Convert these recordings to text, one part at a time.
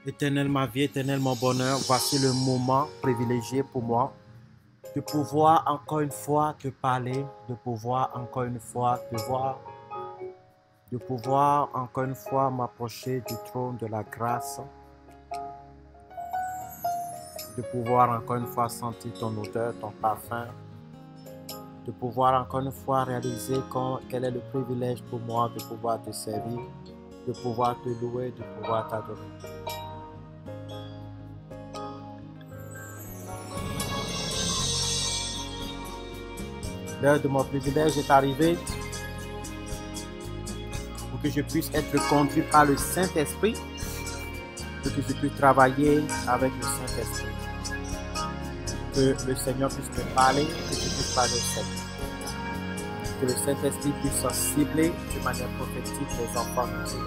Éternel, ma vie, éternel, mon bonheur, voici le moment privilégié pour moi de pouvoir encore une fois te parler, de pouvoir encore une fois te voir, de pouvoir encore une fois m'approcher du trône de la grâce, de pouvoir encore une fois sentir ton odeur, ton parfum, de pouvoir encore une fois réaliser quel est le privilège pour moi de pouvoir te servir, de pouvoir te louer, de pouvoir t'adorer. L'heure de mon privilège est arrivée pour que je puisse être conduit par le Saint-Esprit, pour que je puisse travailler avec le Saint-Esprit. Que le Seigneur puisse me parler, que je puisse parler au Seigneur. Que le Saint-Esprit puisse cibler de manière prophétique les enfants de Dieu,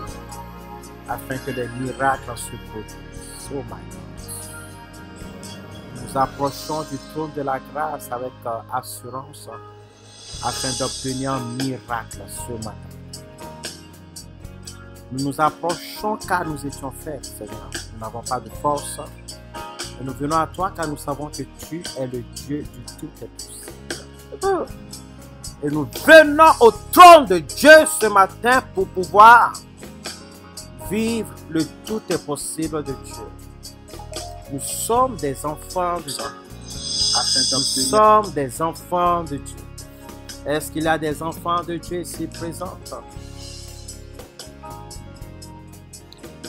afin que les miracles se produisent. Oh my God. Nous approchons du trône de la grâce avec assurance, afin d'obtenir un miracle ce matin. Nous nous approchons car nous étions faibles, Seigneur. Nous n'avons pas de force. Et nous venons à toi car nous savons que tu es le Dieu du tout est possible. Et nous venons au trône de Dieu ce matin pour pouvoir vivre le tout est possible de Dieu. Nous sommes des enfants de Dieu. Nous sommes des enfants de Dieu. Est-ce qu'il y a des enfants de Dieu ici présents?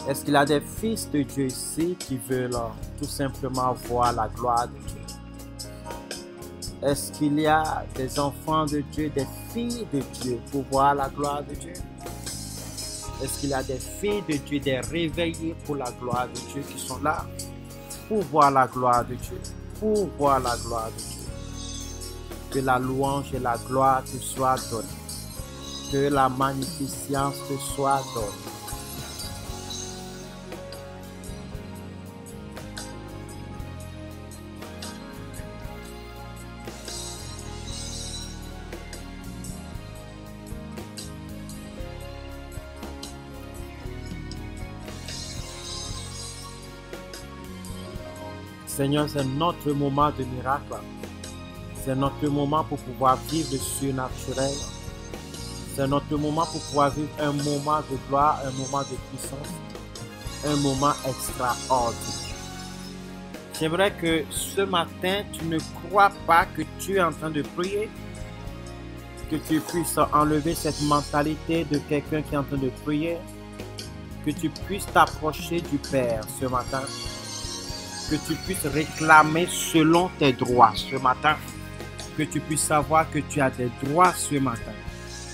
Est-ce qu'il y a des fils de Dieu ici qui veulent tout simplement voir la gloire de Dieu? Est-ce qu'il y a des enfants de Dieu, des filles de Dieu pour voir la gloire de Dieu? Est-ce qu'il y a des filles de Dieu, des réveillés pour la gloire de Dieu qui sont là pour voir la gloire de Dieu, pour voir la gloire de Dieu? Que la louange et la gloire te soient données. Que la magnificence te soit donnée. Seigneur, c'est notre moment de miracle. C'est notre moment pour pouvoir vivre le surnaturel. C'est notre moment pour pouvoir vivre un moment de gloire, un moment de puissance, un moment extraordinaire. J'aimerais que ce matin, tu ne crois pas que tu es en train de prier, que tu puisses enlever cette mentalité de quelqu'un qui est en train de prier, que tu puisses t'approcher du Père ce matin, que tu puisses réclamer selon tes droits ce matin, que tu puisses savoir que tu as des droits ce matin.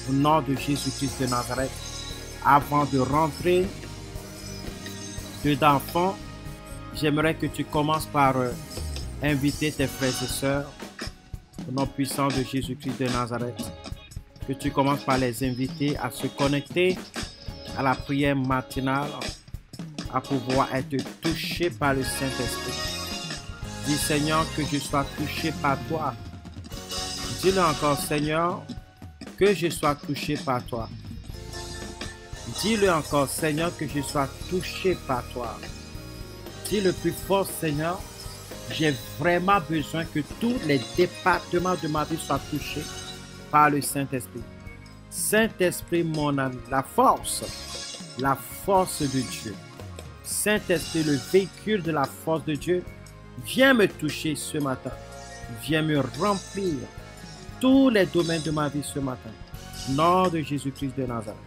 Au nom de Jésus-Christ de Nazareth, avant de rentrer dedans fond, j'aimerais que tu commences par inviter tes frères et sœurs, au nom puissant de Jésus-Christ de Nazareth, que tu commences par les inviter à se connecter à la prière matinale, à pouvoir être touché par le Saint-Esprit. Dis Seigneur que je sois touché par toi. Dis-le encore Seigneur, que je sois touché par toi. Dis-le encore Seigneur, que je sois touché par toi. Dis le plus fort Seigneur, j'ai vraiment besoin que tous les départements de ma vie soient touchés par le Saint-Esprit. Saint-Esprit mon ami, la force de Dieu. Saint-Esprit, le véhicule de la force de Dieu, viens me toucher ce matin. Viens me remplir tous les domaines de ma vie ce matin. Au nom de Jésus-Christ de Nazareth.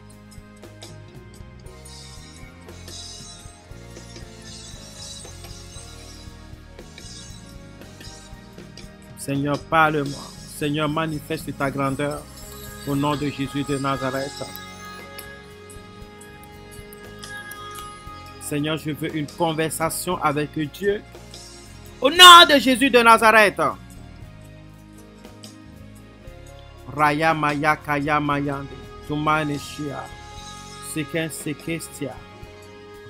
Seigneur, parle-moi. Seigneur, manifeste ta grandeur au nom de Jésus de Nazareth. Seigneur, je veux une conversation avec Dieu. Au nom de Jésus de Nazareth. Raya maya kaya mayande. Tumane shia. Seken sekestia.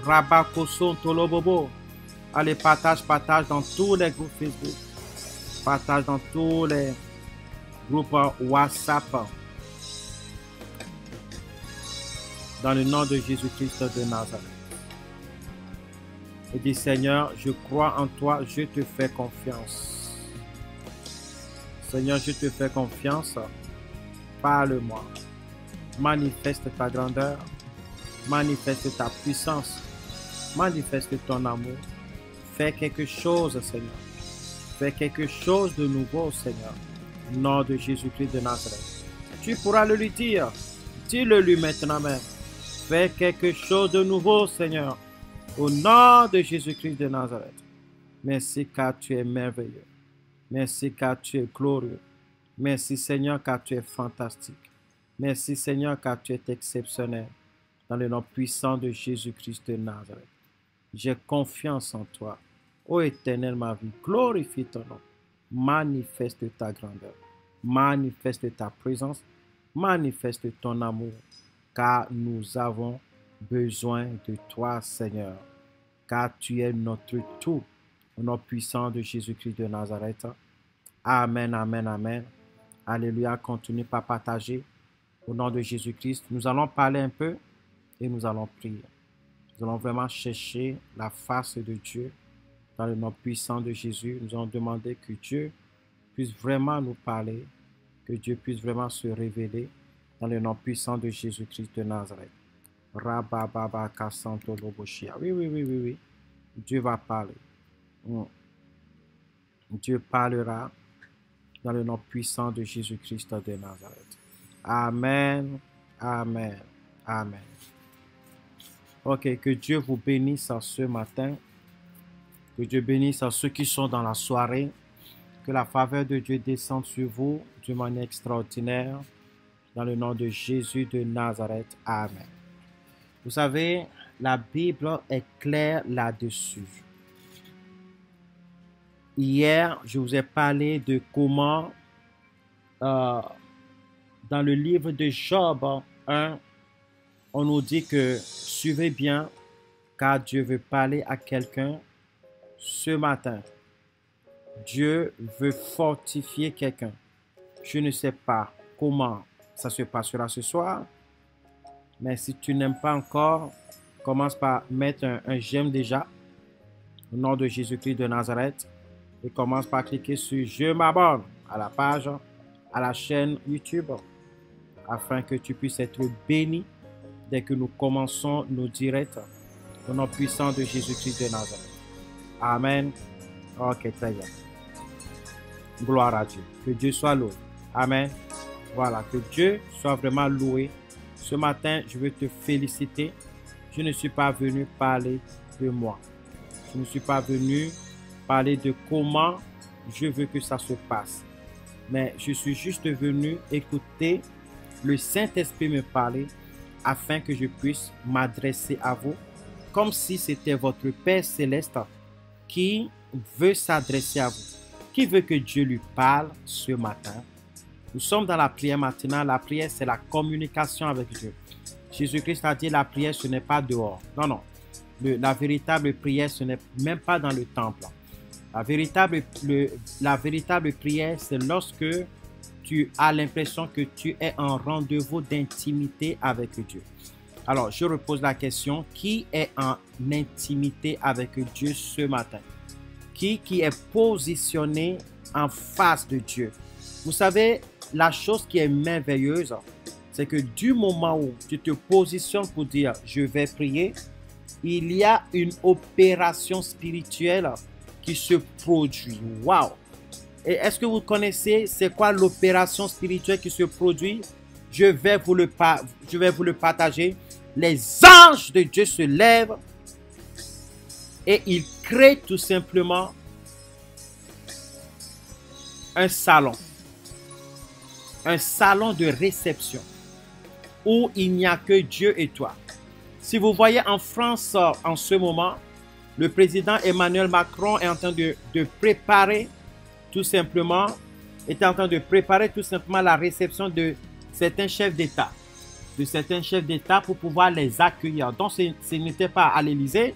Rabakoson tolobobo. Allez, partage dans tous les groupes Facebook. Partage dans tous les groupes WhatsApp. Dans le nom de Jésus-Christ de Nazareth. et dis Seigneur, je crois en toi, je te fais confiance. Seigneur, je te fais confiance. Parle-moi. Manifeste ta grandeur. Manifeste ta puissance. Manifeste ton amour. Fais quelque chose, Seigneur. Fais quelque chose de nouveau, Seigneur. Au nom de Jésus-Christ de Nazareth. Tu pourras le lui dire. Dis-le lui maintenant même. Fais quelque chose de nouveau, Seigneur. Au nom de Jésus-Christ de Nazareth. Merci car tu es merveilleux. Merci car tu es glorieux. Merci Seigneur car tu es fantastique. Merci Seigneur car tu es exceptionnel. Dans le nom puissant de Jésus-Christ de Nazareth. J'ai confiance en toi. Ô Éternel, ma vie, glorifie ton nom. Manifeste ta grandeur. Manifeste ta présence. Manifeste ton amour. Car nous avons besoin de toi, Seigneur. Car tu es notre tout. Au nom puissant de Jésus-Christ de Nazareth. Amen, amen, amen. Alléluia. Continue par partager. Au nom de Jésus-Christ, nous allons parler un peu et nous allons prier. Nous allons vraiment chercher la face de Dieu dans le nom puissant de Jésus. Nous allons demander que Dieu puisse vraiment nous parler, que Dieu puisse vraiment se révéler dans le nom puissant de Jésus-Christ de Nazareth. Rabababa Kassanto Loboshia. Oui, oui, oui, oui, oui. Dieu va parler. Dieu parlera dans le nom puissant de Jésus-Christ de Nazareth. Amen, amen, amen. Ok, que Dieu vous bénisse ce matin. Que Dieu bénisse à ceux qui sont dans la soirée. Que la faveur de Dieu descende sur vous d'une manière extraordinaire. Dans le nom de Jésus de Nazareth. Amen. Vous savez, la Bible est claire là-dessus. Hier, je vous ai parlé de comment, dans le livre de Job 1, on nous dit que suivez bien, car Dieu veut parler à quelqu'un ce matin. Dieu veut fortifier quelqu'un. Je ne sais pas comment ça se passera ce soir, mais si tu n'aimes pas encore, commence par mettre un j'aime déjà au nom de Jésus-Christ de Nazareth et commence par cliquer sur je m'abonne à la page, à la chaîne YouTube, afin que tu puisses être béni dès que nous commençons nos directs au nom puissant de Jésus-Christ de Nazareth. Amen. Ok, très bien. Gloire à Dieu. Que Dieu soit loué. Amen. Voilà, que Dieu soit vraiment loué. Ce matin, je veux te féliciter. Je ne suis pas venu parler de moi. Je ne suis pas venu parler de comment je veux que ça se passe. Mais je suis juste venu écouter le Saint-Esprit me parler afin que je puisse m'adresser à vous comme si c'était votre Père Céleste qui veut s'adresser à vous, qui veut que Dieu lui parle ce matin. Nous sommes dans la prière matinale. La prière, c'est la communication avec Dieu. Jésus-Christ a dit la prière, ce n'est pas dehors. Non, non. La véritable prière, ce n'est même pas dans le temple. La véritable prière, c'est lorsque tu as l'impression que tu es en rendez-vous d'intimité avec Dieu. Alors, je repose la question, qui est en intimité avec Dieu ce matin? Qui est positionné en face de Dieu? Vous savez, la chose qui est merveilleuse, c'est que du moment où tu te positionnes pour dire « je vais prier », il y a une opération spirituelle qui se produit. Waouh! Et est-ce que vous connaissez c'est quoi l'opération spirituelle qui se produit? Je vais vous le partager. Les anges de Dieu se lèvent et ils créent tout simplement un salon de réception où il n'y a que Dieu et toi. Si vous voyez en France en ce moment, le président Emmanuel Macron est en train de préparer tout simplement la réception de certains chefs d'État. Pour pouvoir les accueillir. Donc, ce n'était pas à l'Élysée,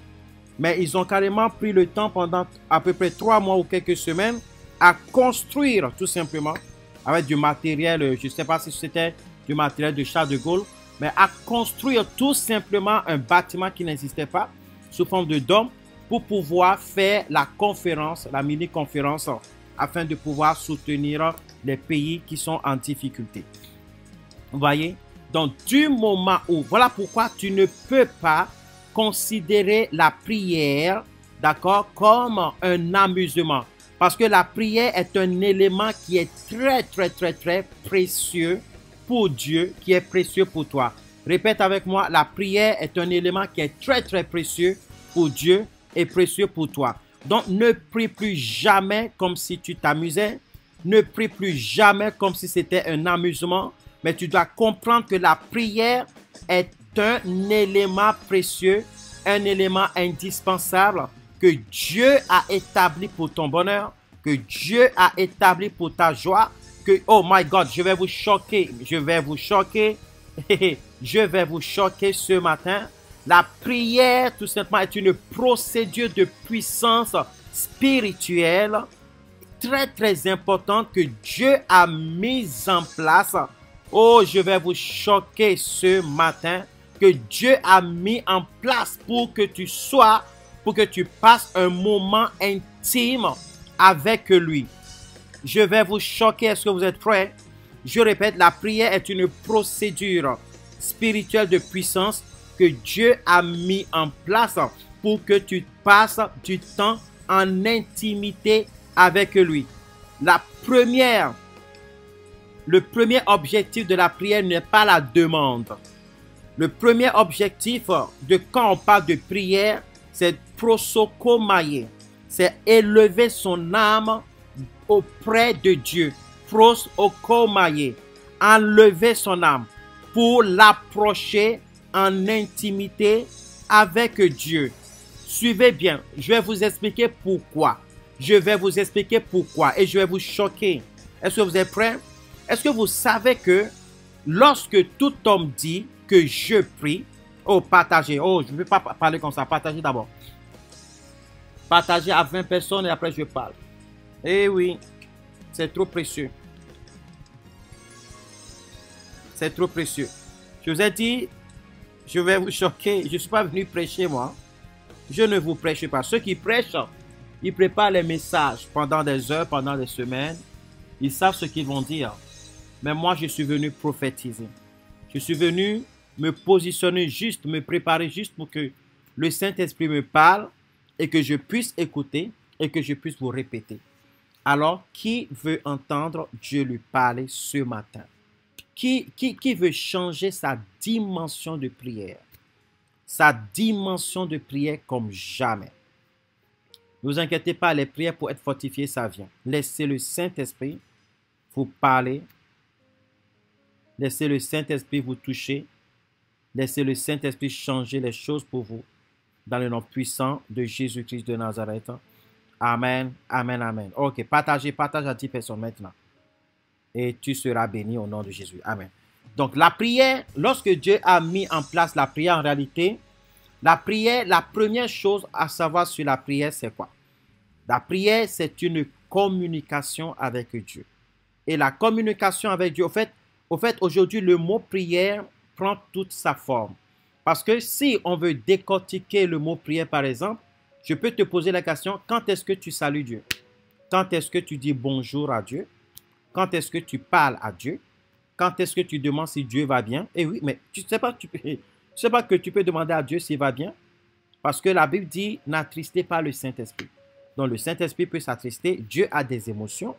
mais ils ont carrément pris le temps pendant à peu près 3 mois ou quelques semaines à construire tout simplement avec du matériel, je ne sais pas si c'était du matériel de Charles de Gaulle, mais à construire tout simplement un bâtiment qui n'existait pas sous forme de dôme pour pouvoir faire la conférence, la mini-conférence, afin de pouvoir soutenir les pays qui sont en difficulté. Vous voyez? Donc, du moment où, voilà pourquoi tu ne peux pas considérer la prière, d'accord, comme un amusement. Parce que la prière est un élément qui est très précieux pour Dieu, qui est précieux pour toi. Répète avec moi, la prière est un élément qui est très précieux pour Dieu et précieux pour toi. Donc, ne prie plus jamais comme si tu t'amusais. Ne prie plus jamais comme si c'était un amusement. Mais tu dois comprendre que la prière est un élément précieux, un élément indispensable que Dieu a établi pour ton bonheur, que Dieu a établi pour ta joie, que, oh my God, je vais vous choquer, je vais vous choquer ce matin. La prière, tout simplement, est une procédure de puissance spirituelle très importante que Dieu a mise en place. Oh, je vais vous choquer ce matin, que Dieu a mis en place pour que tu passes un moment intime avec lui. Je vais vous choquer. Est-ce que vous êtes prêts? Je répète, la prière est une procédure spirituelle de puissance que Dieu a mis en place pour que tu passes du temps en intimité avec lui. Le premier objectif de la prière n'est pas la demande. Le premier objectif de quand on parle de prière, c'est prosokomaïe. C'est élever son âme auprès de Dieu. Prosokomaïe. Enlever son âme pour l'approcher en intimité avec Dieu. Suivez bien. Je vais vous expliquer pourquoi. Je vais vous expliquer pourquoi et je vais vous choquer. Est-ce que vous êtes prêts? Est-ce que vous savez que lorsque tout homme dit que je prie, oh, partagez, oh, je ne vais pas parler comme ça, partagez d'abord. Partagez à 20 personnes et après je parle. Eh oui, c'est trop précieux. C'est trop précieux. Je vous ai dit, je vais vous choquer. Je ne suis pas venu prêcher moi. Je ne vous prêche pas. Ceux qui prêchent, ils préparent les messages pendant des heures, pendant des semaines. Ils savent ce qu'ils vont dire. Mais moi, je suis venu prophétiser. Je suis venu me positionner juste, me préparer juste pour que le Saint-Esprit me parle et que je puisse écouter et que je puisse vous répéter. Alors, qui veut entendre Dieu lui parler ce matin? Qui veut changer sa dimension de prière? Sa dimension de prière comme jamais. Ne vous inquiétez pas, les prières pour être fortifiées, ça vient. Laissez le Saint-Esprit vous parler. Laissez le Saint-Esprit vous toucher. Laissez le Saint-Esprit changer les choses pour vous. Dans le nom puissant de Jésus-Christ de Nazareth. Amen, amen, amen. Ok, partage à 10 personnes maintenant. Et tu seras béni au nom de Jésus. Amen. Donc la prière, lorsque Dieu a mis en place la prière en réalité, la prière, la première chose à savoir sur la prière, c'est quoi? La prière, c'est une communication avec Dieu. Et la communication avec Dieu, au fait, aujourd'hui, le mot prière prend toute sa forme. Parce que si on veut décortiquer le mot prière, par exemple, je peux te poser la question, quand est-ce que tu salues Dieu? Quand est-ce que tu dis bonjour à Dieu? Quand est-ce que tu parles à Dieu? Quand est-ce que tu demandes si Dieu va bien? Eh oui, mais tu ne sais pas que tu peux demander à Dieu s'il va bien? Parce que la Bible dit, n'attristez pas le Saint-Esprit. Donc le Saint-Esprit peut s'attrister. Dieu a des émotions.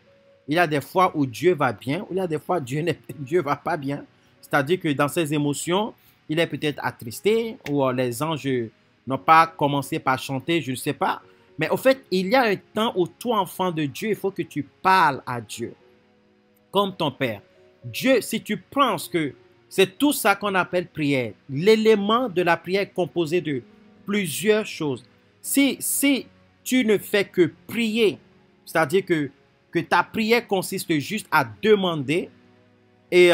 Il y a des fois où Dieu va bien, ou il y a des fois où Dieu ne va pas bien. C'est-à-dire que dans ses émotions, il est peut-être attristé, ou les anges n'ont pas commencé par chanter, je ne sais pas. Mais au fait, il y a un temps où toi, enfant de Dieu, il faut que tu parles à Dieu. Comme ton Père. Dieu, si tu penses que c'est tout ça qu'on appelle prière, l'élément de la prière est composé de plusieurs choses. Si tu ne fais que prier, c'est-à-dire que ta prière consiste juste à demander, et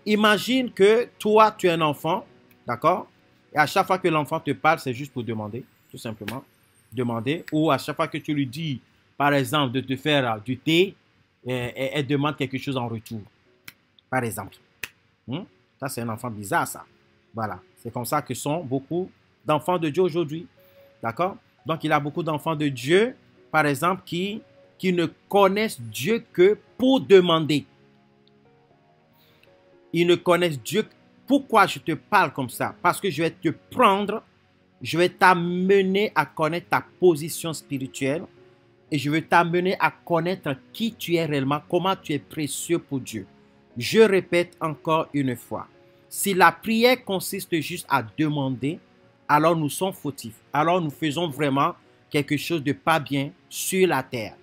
imagine que toi, tu es un enfant, d'accord? Et à chaque fois que l'enfant te parle, c'est juste pour demander, tout simplement. Demander, ou à chaque fois que tu lui dis, par exemple, de te faire du thé, elle demande quelque chose en retour. Par exemple. Ça, c'est un enfant bizarre, ça. Voilà. C'est comme ça que sont beaucoup d'enfants de Dieu aujourd'hui. D'accord? Donc, il y a beaucoup d'enfants de Dieu, par exemple, qui ne connaissent Dieu que pour demander. Ils ne connaissent Dieu. Pourquoi je te parle comme ça? Parce que je vais te prendre, je vais t'amener à connaître ta position spirituelle et je vais t'amener à connaître qui tu es réellement, comment tu es précieux pour Dieu. Je répète encore une fois, si la prière consiste juste à demander, alors nous sommes fautifs. Alors nous faisons vraiment quelque chose de pas bien sur la terre.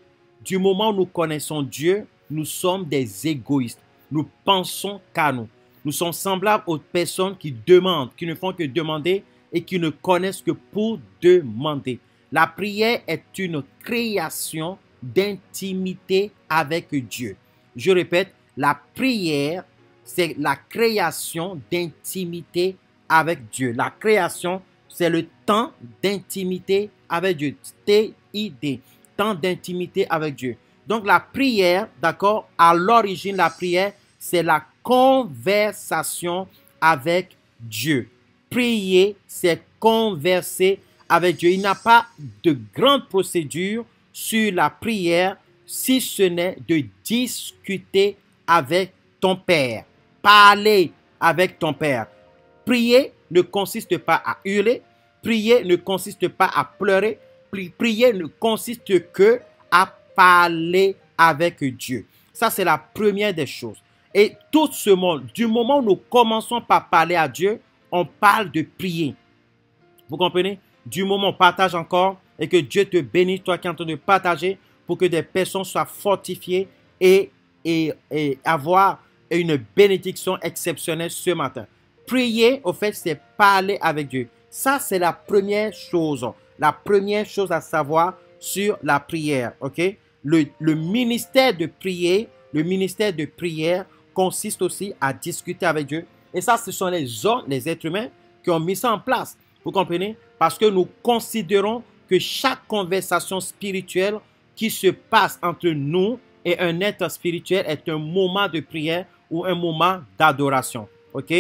Du moment où nous connaissons Dieu, nous sommes des égoïstes. Nous pensons qu'à nous. Nous sommes semblables aux personnes qui demandent, qui ne font que demander et qui ne connaissent que pour demander. La prière est une création d'intimité avec Dieu. Je répète, la prière, c'est la création d'intimité avec Dieu. La création, c'est le temps d'intimité avec Dieu. T-I-D, temps d'intimité avec Dieu. Donc la prière, d'accord, à l'origine, la prière, c'est la conversation avec Dieu. Prier, c'est converser avec Dieu. Il n'y a pas de grande procédure sur la prière si ce n'est de discuter avec ton Père. Parler avec ton Père. Prier ne consiste pas à hurler. Prier ne consiste pas à pleurer. Prier ne consiste que à parler avec Dieu. Ça, c'est la première des choses. Et tout ce monde, du moment où nous commençons par parler à Dieu, on parle de prier. Vous comprenez? Du moment où on partage encore et que Dieu te bénisse, toi qui es en train de partager, pour que des personnes soient fortifiées et avoir une bénédiction exceptionnelle ce matin. Prier, au fait, c'est parler avec Dieu. Ça, c'est la première chose. La première chose à savoir sur la prière. Ok? Le ministère de prier, le ministère de prière consiste aussi à discuter avec Dieu. Et ça, ce sont les hommes, les êtres humains qui ont mis ça en place. Vous comprenez? Parce que nous considérons que chaque conversation spirituelle qui se passe entre nous et un être spirituel est un moment de prière ou un moment d'adoration. Ok?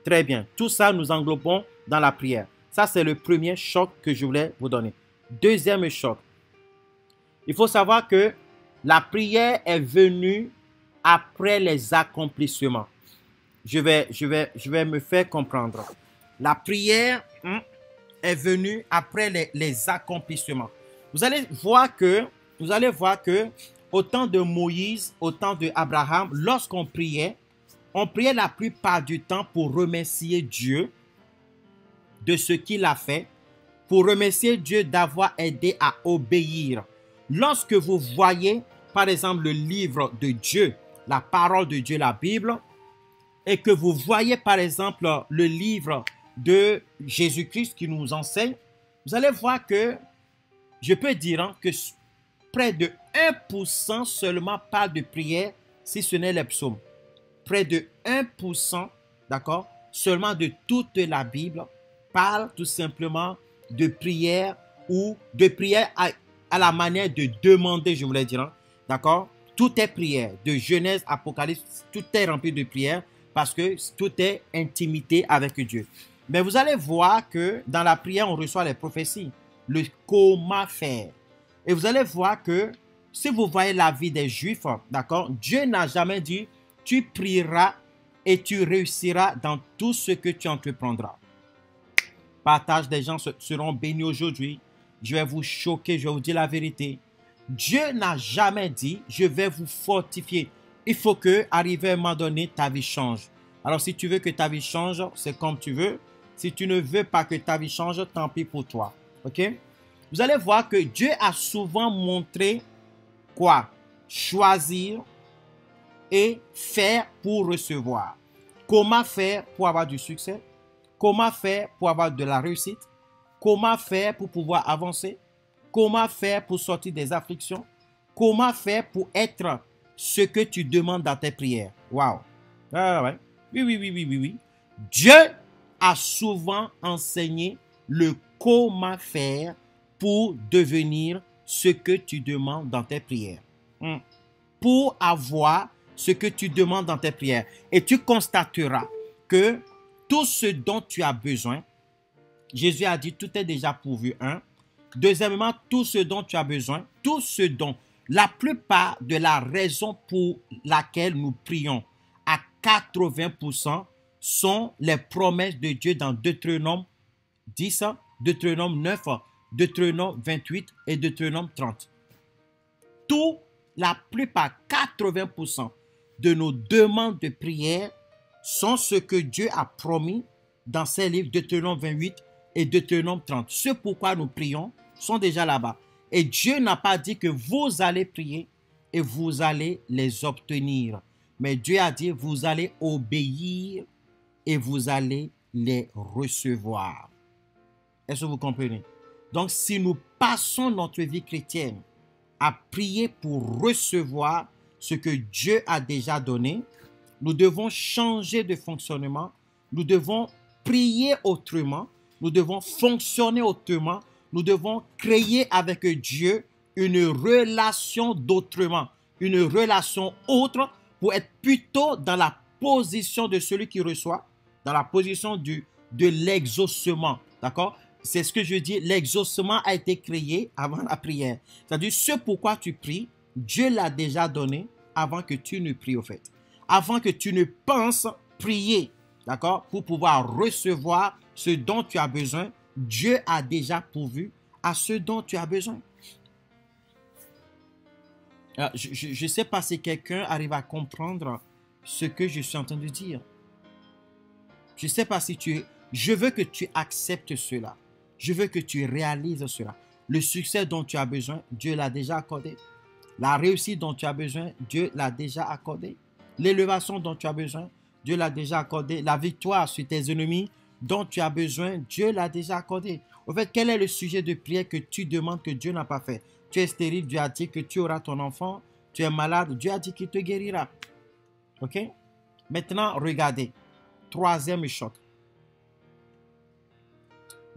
Très bien. Tout ça, nous englobons dans la prière. Ça, c'est le premier choc que je voulais vous donner. Deuxième choc. Il faut savoir que la prière est venue après les accomplissements. Je vais me faire comprendre. La prière est venue après les accomplissements. Vous allez voir que au temps de Moïse, au temps d'Abraham, lorsqu'on priait, on priait la plupart du temps pour remercier Dieu de ce qu'il a fait, pour remercier Dieu d'avoir aidé à obéir. Lorsque vous voyez, par exemple, le livre de Dieu, la parole de Dieu, la Bible, et que vous voyez, par exemple, le livre de Jésus-Christ qui nous enseigne, vous allez voir que, je peux dire que près de 1% seulement parle de prière, si ce n'est les psaumes. Près de 1%, d'accord, seulement de toute la Bible parle tout simplement de prière ou de prière à la manière de demander, je voulais dire, d'accord. Tout est prière, de Genèse, Apocalypse, tout est rempli de prière parce que tout est intimité avec Dieu. Mais vous allez voir que dans la prière, on reçoit les prophéties, le comment faire. Et vous allez voir que si vous voyez la vie des Juifs, d'accord, Dieu n'a jamais dit tu prieras et tu réussiras dans tout ce que tu entreprendras. Partage des gens seront bénis aujourd'hui. Je vais vous choquer, je vais vous dire la vérité. Dieu n'a jamais dit, je vais vous fortifier. Il faut que, arrivé à un moment donné, ta vie change. Alors, si tu veux que ta vie change, c'est comme tu veux. Si tu ne veux pas que ta vie change, tant pis pour toi. Ok? Vous allez voir que Dieu a souvent montré quoi? Choisir et faire pour recevoir. Comment faire pour avoir du succès? Comment faire pour avoir de la réussite? Comment faire pour pouvoir avancer? Comment faire pour sortir des afflictions? Comment faire pour être ce que tu demandes dans tes prières? Waouh! Ouais. Oui. Dieu a souvent enseigné le comment faire pour devenir ce que tu demandes dans tes prières. Pour avoir ce que tu demandes dans tes prières. Et tu constateras que tout ce dont tu as besoin, Jésus a dit tout est déjà pourvu. Deuxièmement, tout ce dont tu as besoin, tout ce dont, la plupart de la raison pour laquelle nous prions à 80% sont les promesses de Dieu dans Deutéronome 10, Deutéronome 9, Deutéronome 28 et Deutéronome 30. Tout, la plupart, 80% de nos demandes de prière sont ce que Dieu a promis dans ses livres Deutéronome 28 et Deutéronome 30. Ce pourquoi nous prions sont déjà là-bas. Et Dieu n'a pas dit que vous allez prier et vous allez les obtenir. Mais Dieu a dit vous allez obéir et vous allez les recevoir. Est-ce que vous comprenez? Donc, si nous passons notre vie chrétienne à prier pour recevoir ce que Dieu a déjà donné, nous devons changer de fonctionnement, nous devons prier autrement, nous devons fonctionner autrement, nous devons créer avec Dieu une relation d'autrement, une relation autre pour être plutôt dans la position de celui qui reçoit, dans la position de l'exaucement. D'accord? C'est ce que je dis, l'exaucement a été créé avant la prière. C'est-à-dire, ce pourquoi tu pries, Dieu l'a déjà donné avant que tu ne pries au fait. Avant que tu ne penses prier, d'accord, pour pouvoir recevoir ce dont tu as besoin, Dieu a déjà pourvu à ce dont tu as besoin. Alors, je ne sais pas si quelqu'un arrive à comprendre ce que je suis en train de dire. Je ne sais pas si tu... Je veux que tu acceptes cela. Je veux que tu réalises cela. Le succès dont tu as besoin, Dieu l'a déjà accordé. La réussite dont tu as besoin, Dieu l'a déjà accordé. L'élévation dont tu as besoin, Dieu l'a déjà accordé. La victoire sur tes ennemis dont tu as besoin, Dieu l'a déjà accordé. En fait, quel est le sujet de prière que tu demandes que Dieu n'a pas fait? Tu es stérile, Dieu a dit que tu auras ton enfant. Tu es malade, Dieu a dit qu'il te guérira. Ok? Maintenant, regardez. Troisième choc.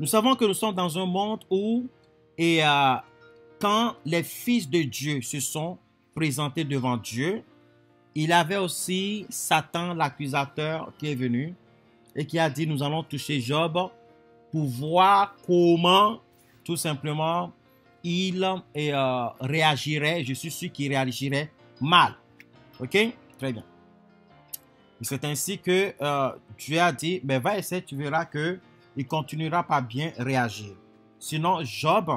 Nous savons que nous sommes dans un monde où, quand les fils de Dieu se sont présentés devant Dieu, il y avait aussi Satan, l'accusateur, qui est venu et qui a dit, nous allons toucher Job pour voir comment, tout simplement, il réagirait. Je suis sûr qu'il réagirait mal. Ok? Très bien. C'est ainsi que Dieu a dit, ben, va essayer, tu verras que il continuera pas bien réagir. Sinon, Job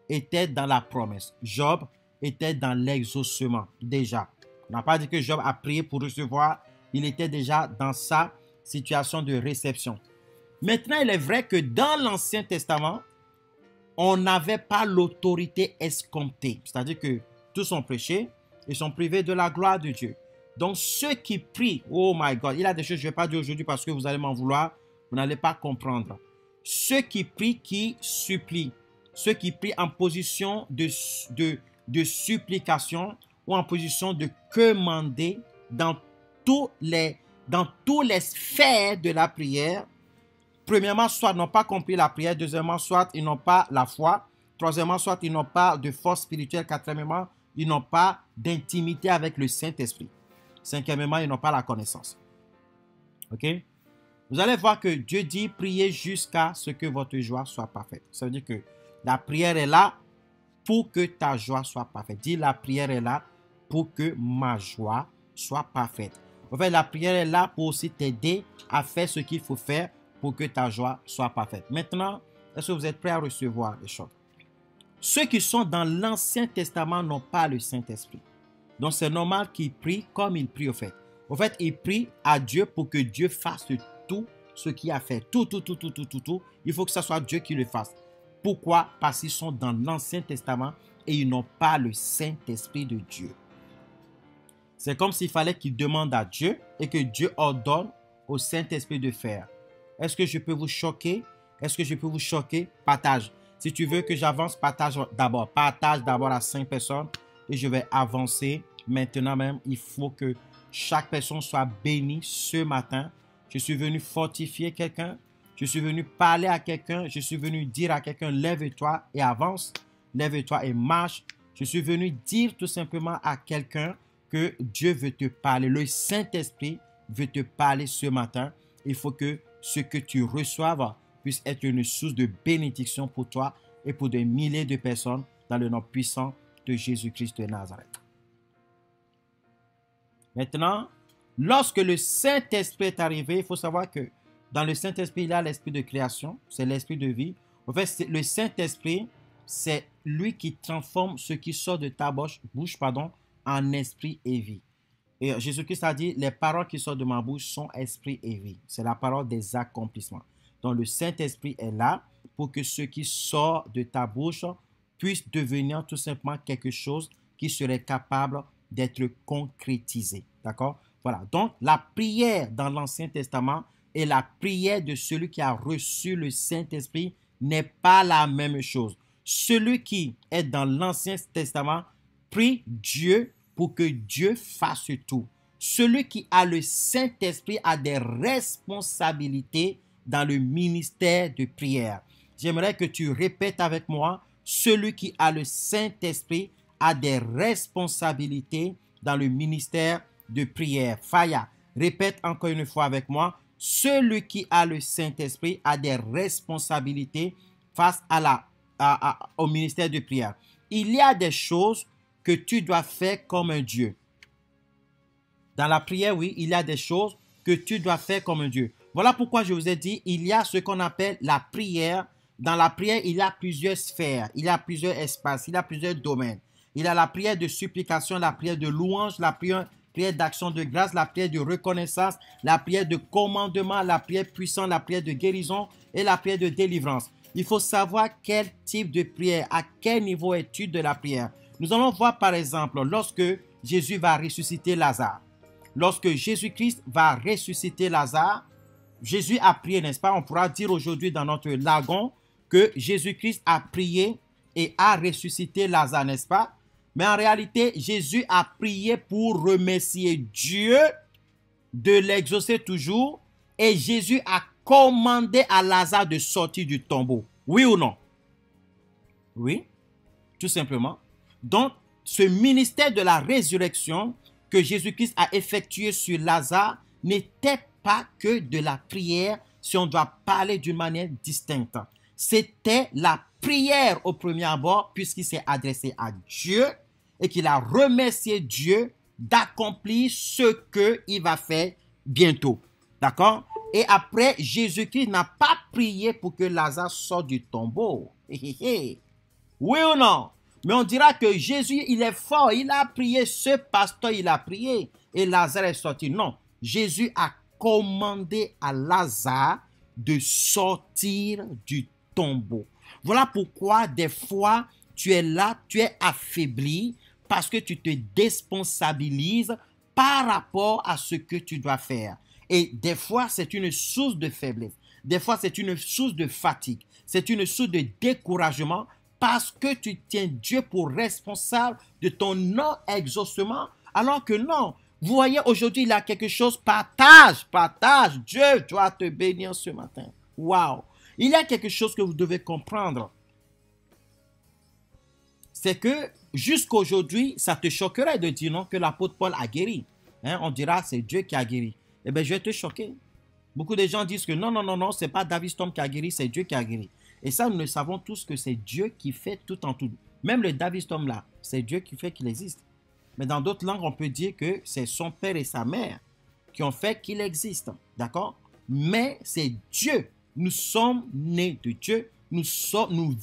était dans la promesse. Job était dans l'exaucement déjà. On n'a pas dit que Job a prié pour recevoir. Il était déjà dans sa situation de réception. Maintenant, il est vrai que dans l'Ancien Testament, on n'avait pas l'autorité escomptée. C'est-à-dire que tous ont péché et sont privés de la gloire de Dieu. Donc, ceux qui prient, oh my God, il y a des choses que je ne vais pas dire aujourd'hui parce que vous allez m'en vouloir, vous n'allez pas comprendre. Ceux qui prient, qui supplient, ceux qui prient en position de supplication ou en position de commander dans tous les sphères de la prière. Premièrement, soit ils n'ont pas compris la prière. Deuxièmement, soit ils n'ont pas la foi. Troisièmement, soit ils n'ont pas de force spirituelle. Quatrièmement, ils n'ont pas d'intimité avec le Saint-Esprit. Cinquièmement, ils n'ont pas la connaissance. Ok? Vous allez voir que Dieu dit, priez jusqu'à ce que votre joie soit parfaite. Ça veut dire que la prière est là pour que ta joie soit parfaite. Dis, la prière est là pour que ma joie soit parfaite. En fait, la prière est là pour aussi t'aider à faire ce qu'il faut faire pour que ta joie soit parfaite. Maintenant, est-ce que vous êtes prêts à recevoir les choses? Ceux qui sont dans l'Ancien Testament n'ont pas le Saint-Esprit. Donc, c'est normal qu'ils prient comme ils prient au fait. En fait, ils prient à Dieu pour que Dieu fasse tout ce qu'il a fait. Tout. Il faut que ce soit Dieu qui le fasse. Pourquoi? Parce qu'ils sont dans l'Ancien Testament et ils n'ont pas le Saint-Esprit de Dieu. C'est comme s'il fallait qu'ils demandent à Dieu et que Dieu ordonne au Saint-Esprit de faire. Est-ce que je peux vous choquer? Est-ce que je peux vous choquer? Partage. Si tu veux que j'avance, partage d'abord. Partage d'abord à 5 personnes et je vais avancer. Maintenant même, il faut que chaque personne soit bénie ce matin. Je suis venu fortifier quelqu'un. Je suis venu parler à quelqu'un. Je suis venu dire à quelqu'un, lève-toi et avance. Lève-toi et marche. Je suis venu dire tout simplement à quelqu'un que Dieu veut te parler. Le Saint-Esprit veut te parler ce matin. Il faut que ce que tu reçoives puisse être une source de bénédiction pour toi et pour des milliers de personnes dans le nom puissant de Jésus-Christ de Nazareth. Maintenant, lorsque le Saint-Esprit est arrivé, il faut savoir que dans le Saint-Esprit, il y a l'esprit de création, c'est l'esprit de vie. En fait, le Saint-Esprit, c'est lui qui transforme ce qui sort de ta bouche, en esprit et vie. Et Jésus-Christ a dit, les paroles qui sortent de ma bouche sont esprit et vie. C'est la parole des accomplissements. Donc le Saint-Esprit est là pour que ce qui sort de ta bouche puisse devenir tout simplement quelque chose qui serait capable d'être concrétisé. D'accord? Voilà. Donc la prière dans l'Ancien Testament et la prière de celui qui a reçu le Saint-Esprit n'est pas la même chose. Celui qui est dans l'Ancien Testament prie Dieu pour que Dieu fasse tout. Celui qui a le Saint-Esprit a des responsabilités dans le ministère de prière. J'aimerais que tu répètes avec moi, celui qui a le Saint-Esprit a des responsabilités dans le ministère de prière. Faya, répète encore une fois avec moi, celui qui a le Saint-Esprit a des responsabilités face au ministère de prière. Il y a des choses que tu dois faire comme un Dieu. Dans la prière, oui, il y a des choses que tu dois faire comme un Dieu. Voilà pourquoi je vous ai dit, il y a ce qu'on appelle la prière. Dans la prière, il y a plusieurs sphères, il y a plusieurs espaces, il y a plusieurs domaines. Il y a la prière de supplication, la prière de louange, la prière d'action de grâce, la prière de reconnaissance, la prière de commandement, la prière puissante, la prière de guérison et la prière de délivrance. Il faut savoir quel type de prière, à quel niveau es-tu de la prière. Nous allons voir par exemple lorsque Jésus va ressusciter Lazare. Lorsque Jésus-Christ va ressusciter Lazare, Jésus a prié, n'est-ce pas? On pourra dire aujourd'hui dans notre lagon que Jésus-Christ a prié et a ressuscité Lazare, n'est-ce pas? Mais en réalité, Jésus a prié pour remercier Dieu de l'exaucer toujours et Jésus a commandé à Lazare de sortir du tombeau. Oui ou non? Oui, tout simplement. Donc, ce ministère de la résurrection que Jésus-Christ a effectué sur Lazare n'était pas que de la prière, si on doit parler d'une manière distincte. C'était la prière au premier abord, puisqu'il s'est adressé à Dieu et qu'il a remercié Dieu d'accomplir ce qu'il va faire bientôt. D'accord? Et après, Jésus-Christ n'a pas prié pour que Lazare sorte du tombeau. Oui ou non? Mais on dira que Jésus, il est fort, il a prié, ce pasteur, il a prié et Lazare est sorti. Non, Jésus a commandé à Lazare de sortir du tombeau. Voilà pourquoi des fois, tu es là, tu es affaibli parce que tu te responsabilises par rapport à ce que tu dois faire. Et des fois, c'est une source de faiblesse. Des fois, c'est une source de fatigue. C'est une source de découragement parce que tu tiens Dieu pour responsable de ton non-exaucement, alors que non. Vous voyez, aujourd'hui, il y a quelque chose, partage. Dieu doit te bénir ce matin. Waouh! Il y a quelque chose que vous devez comprendre. C'est que jusqu'aujourd'hui, ça te choquerait de dire non que l'apôtre Paul a guéri. Hein, on dira c'est Dieu qui a guéri. Eh bien, je vais te choquer. Beaucoup de gens disent que non, c'est pas David Storm qui a guéri, c'est Dieu qui a guéri. Et ça, nous le savons tous que c'est Dieu qui fait tout en tout. Même le David Storm là, c'est Dieu qui fait qu'il existe. Mais dans d'autres langues, on peut dire que c'est son père et sa mère qui ont fait qu'il existe. D'accord? Mais c'est Dieu. Nous sommes nés de Dieu. Nous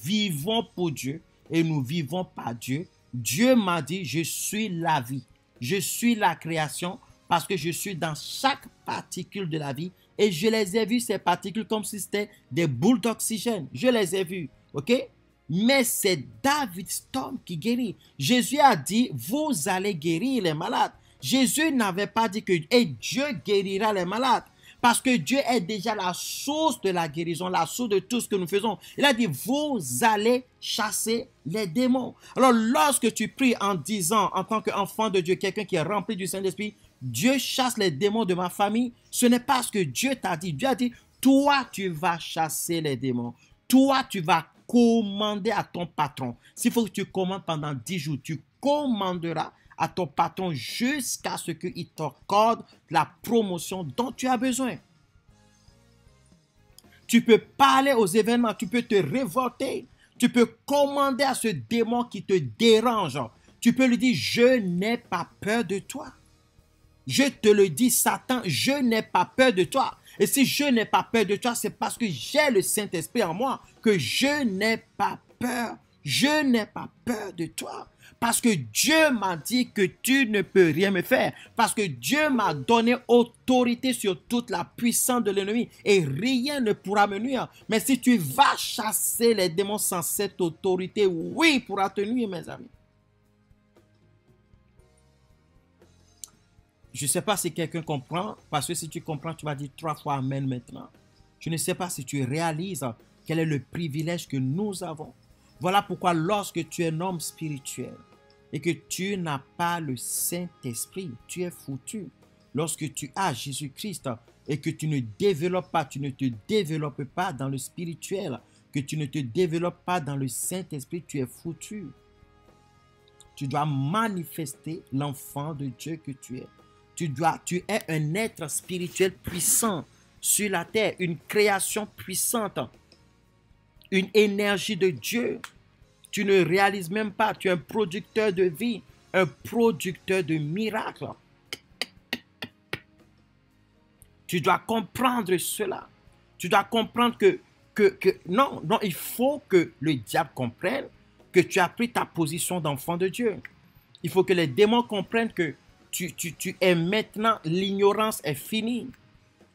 vivons pour Dieu et nous vivons par Dieu. Dieu m'a dit, je suis la vie. Je suis la création parce que je suis dans chaque particule de la vie. Et je les ai vus, ces particules, comme si c'était des boules d'oxygène. Je les ai vus. OK? Mais c'est David Storm qui guérit. Jésus a dit, vous allez guérir les malades. Jésus n'avait pas dit que Dieu guérira les malades. Parce que Dieu est déjà la source de la guérison, la source de tout ce que nous faisons. Il a dit, vous allez chasser les démons. Alors, lorsque tu pries en disant, en tant qu'enfant de Dieu, quelqu'un qui est rempli du Saint-Esprit, Dieu chasse les démons de ma famille, ce n'est pas ce que Dieu t'a dit. Dieu a dit, toi, tu vas chasser les démons. Toi, tu vas commander à ton patron. S'il faut que tu commandes pendant 10 jours, tu commanderas à ton patron jusqu'à ce qu'il t'accorde la promotion dont tu as besoin. Tu peux parler aux événements, tu peux te révolter, Tu peux commander à ce démon qui te dérange. Tu peux lui dire, je n'ai pas peur de toi. Je te le dis, Satan, je n'ai pas peur de toi. Et si je n'ai pas peur de toi, c'est parce que j'ai le Saint-Esprit en moi que je n'ai pas peur. Je n'ai pas peur de toi. Parce que Dieu m'a dit que tu ne peux rien me faire. Parce que Dieu m'a donné autorité sur toute la puissance de l'ennemi. Et rien ne pourra me nuire. Mais si tu vas chasser les démons sans cette autorité, oui, il pourra te nuire, mes amis. Je ne sais pas si quelqu'un comprend, parce que si tu comprends, tu vas dire 3 fois Amen maintenant. Je ne sais pas si tu réalises quel est le privilège que nous avons. Voilà pourquoi lorsque tu es un homme spirituel et que tu n'as pas le Saint-Esprit, tu es foutu. Lorsque tu as Jésus-Christ et que tu ne développes pas, tu ne te développes pas dans le spirituel, que tu ne te développes pas dans le Saint-Esprit, tu es foutu. Tu dois manifester l'enfant de Dieu que tu es. Tu es un être spirituel puissant sur la terre, une création puissante, une énergie de Dieu. Tu ne réalises même pas, tu es un producteur de vie, un producteur de miracles. Tu dois comprendre cela. Tu dois comprendre que non, il faut que le diable comprenne que tu as pris ta position d'enfant de Dieu. Il faut que les démons comprennent que tu es maintenant, l'ignorance est finie.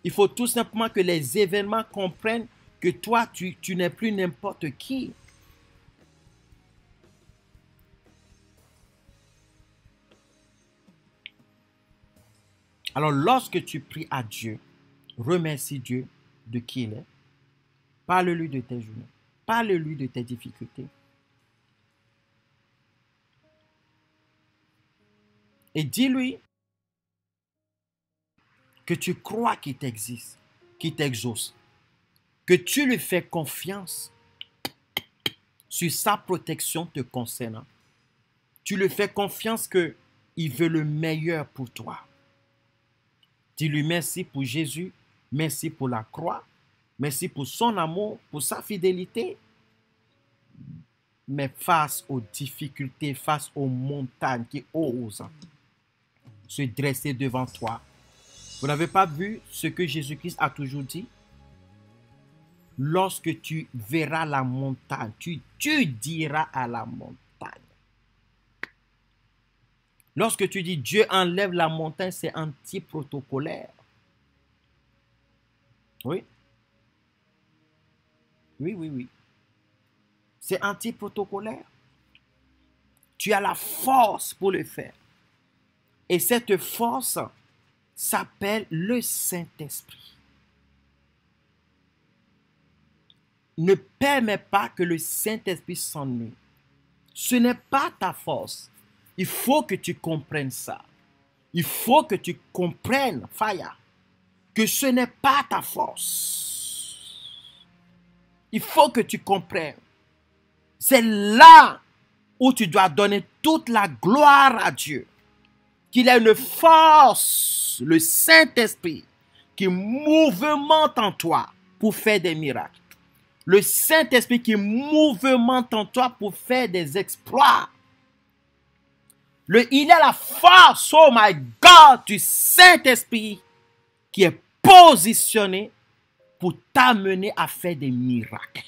Il faut tout simplement que les événements comprennent que toi, tu n'es plus n'importe qui. Alors, lorsque tu pries à Dieu, remercie Dieu de qui il est. Parle-lui de tes journées. Parle-lui de tes difficultés. Et dis-lui que tu crois qu'il t'existe, qu'il t'exauce, que tu lui fais confiance sur sa protection te concernant. Tu lui fais confiance qu'il veut le meilleur pour toi. Dis-lui merci pour Jésus, merci pour la croix, merci pour son amour, pour sa fidélité. Mais face aux difficultés, face aux montagnes qui osent se dresser devant toi, vous n'avez pas vu ce que Jésus-Christ a toujours dit? Lorsque tu verras la montagne, tu diras à la montagne. Lorsque tu dis Dieu enlève la montagne, c'est anti-protocolaire. Oui. Oui. C'est anti-protocolaire. Tu as la force pour le faire. Et cette force s'appelle le Saint-Esprit. Ne permets pas que le Saint-Esprit s'ennuie. Ce n'est pas ta force. Il faut que tu comprennes ça. Il faut que tu comprennes, Faya, que ce n'est pas ta force. Il faut que tu comprennes. C'est là où tu dois donner toute la gloire à Dieu. Qu'il ait une force, le Saint-Esprit, qui mouvemente en toi pour faire des miracles. Le Saint-Esprit qui mouvemente en toi pour faire des exploits. Il est la force, oh my God, du Saint-Esprit qui est positionné pour t'amener à faire des miracles.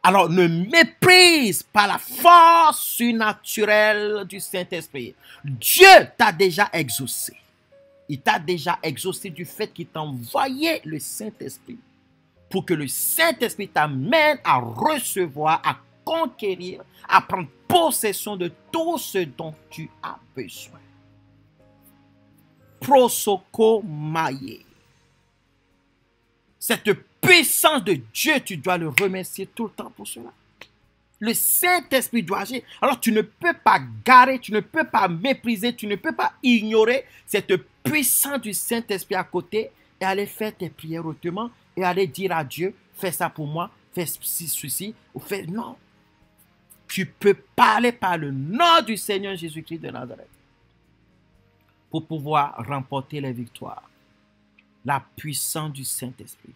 Alors ne méprise pas la force surnaturelle du Saint-Esprit. Dieu t'a déjà exaucé. Il t'a déjà exaucé du fait qu'il t'a envoyé le Saint-Esprit pour que le Saint-Esprit t'amène à recevoir, à conquérir, à prendre possession de tout ce dont tu as besoin. Prosoko maye. Cette puissance de Dieu, tu dois le remercier tout le temps pour cela. Le Saint-Esprit doit agir. Alors tu ne peux pas garer, tu ne peux pas mépriser, tu ne peux pas ignorer cette puissance du Saint-Esprit à côté et aller faire tes prières autrement et aller dire à Dieu, fais ça pour moi, fais ceci, ou fais... Non. Tu peux parler par le nom du Seigneur Jésus-Christ de Nazareth pour pouvoir remporter les victoires. La puissance du Saint-Esprit.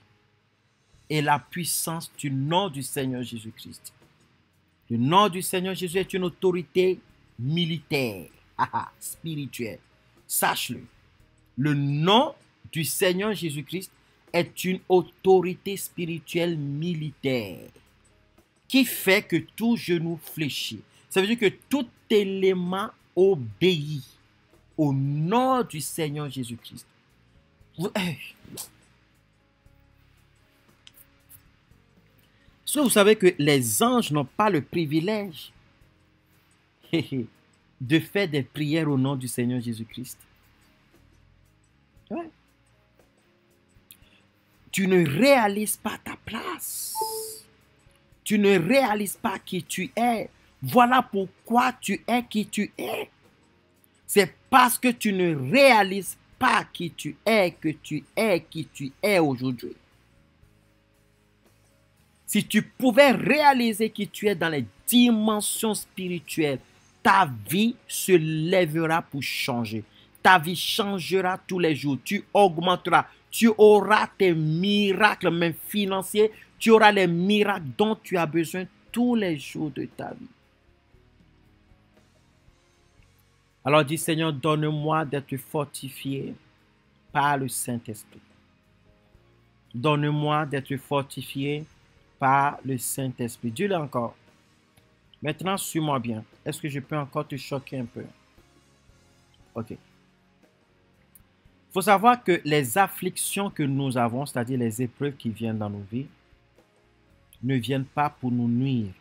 et la puissance du nom du Seigneur Jésus-Christ. Le nom du Seigneur Jésus est une autorité militaire, spirituelle. Sache-le. Le nom du Seigneur Jésus-Christ est une autorité spirituelle militaire qui fait que tout genou fléchit. Ça veut dire que tout élément obéit au nom du Seigneur Jésus-Christ. Est-ce que vous savez que les anges n'ont pas le privilège de faire des prières au nom du Seigneur Jésus-Christ? Ouais. Tu ne réalises pas ta place. Tu ne réalises pas qui tu es. Voilà pourquoi tu es qui tu es. C'est parce que tu ne réalises pas qui tu es que tu es qui tu es aujourd'hui. Si tu pouvais réaliser qui tu es dans les dimensions spirituelles, ta vie se lèvera pour changer. Ta vie changera tous les jours. Tu augmenteras. Tu auras tes miracles, même financiers. Tu auras les miracles dont tu as besoin tous les jours de ta vie. Alors dis, Seigneur, donne-moi d'être fortifié par le Saint-Esprit. Donne-moi d'être fortifié par le Saint-Esprit. Dis-le encore. Maintenant, suis-moi bien. Est-ce que je peux encore te choquer un peu? Ok. Il faut savoir que les afflictions que nous avons, c'est-à-dire les épreuves qui viennent dans nos vies, ne viennent pas pour nous nuire.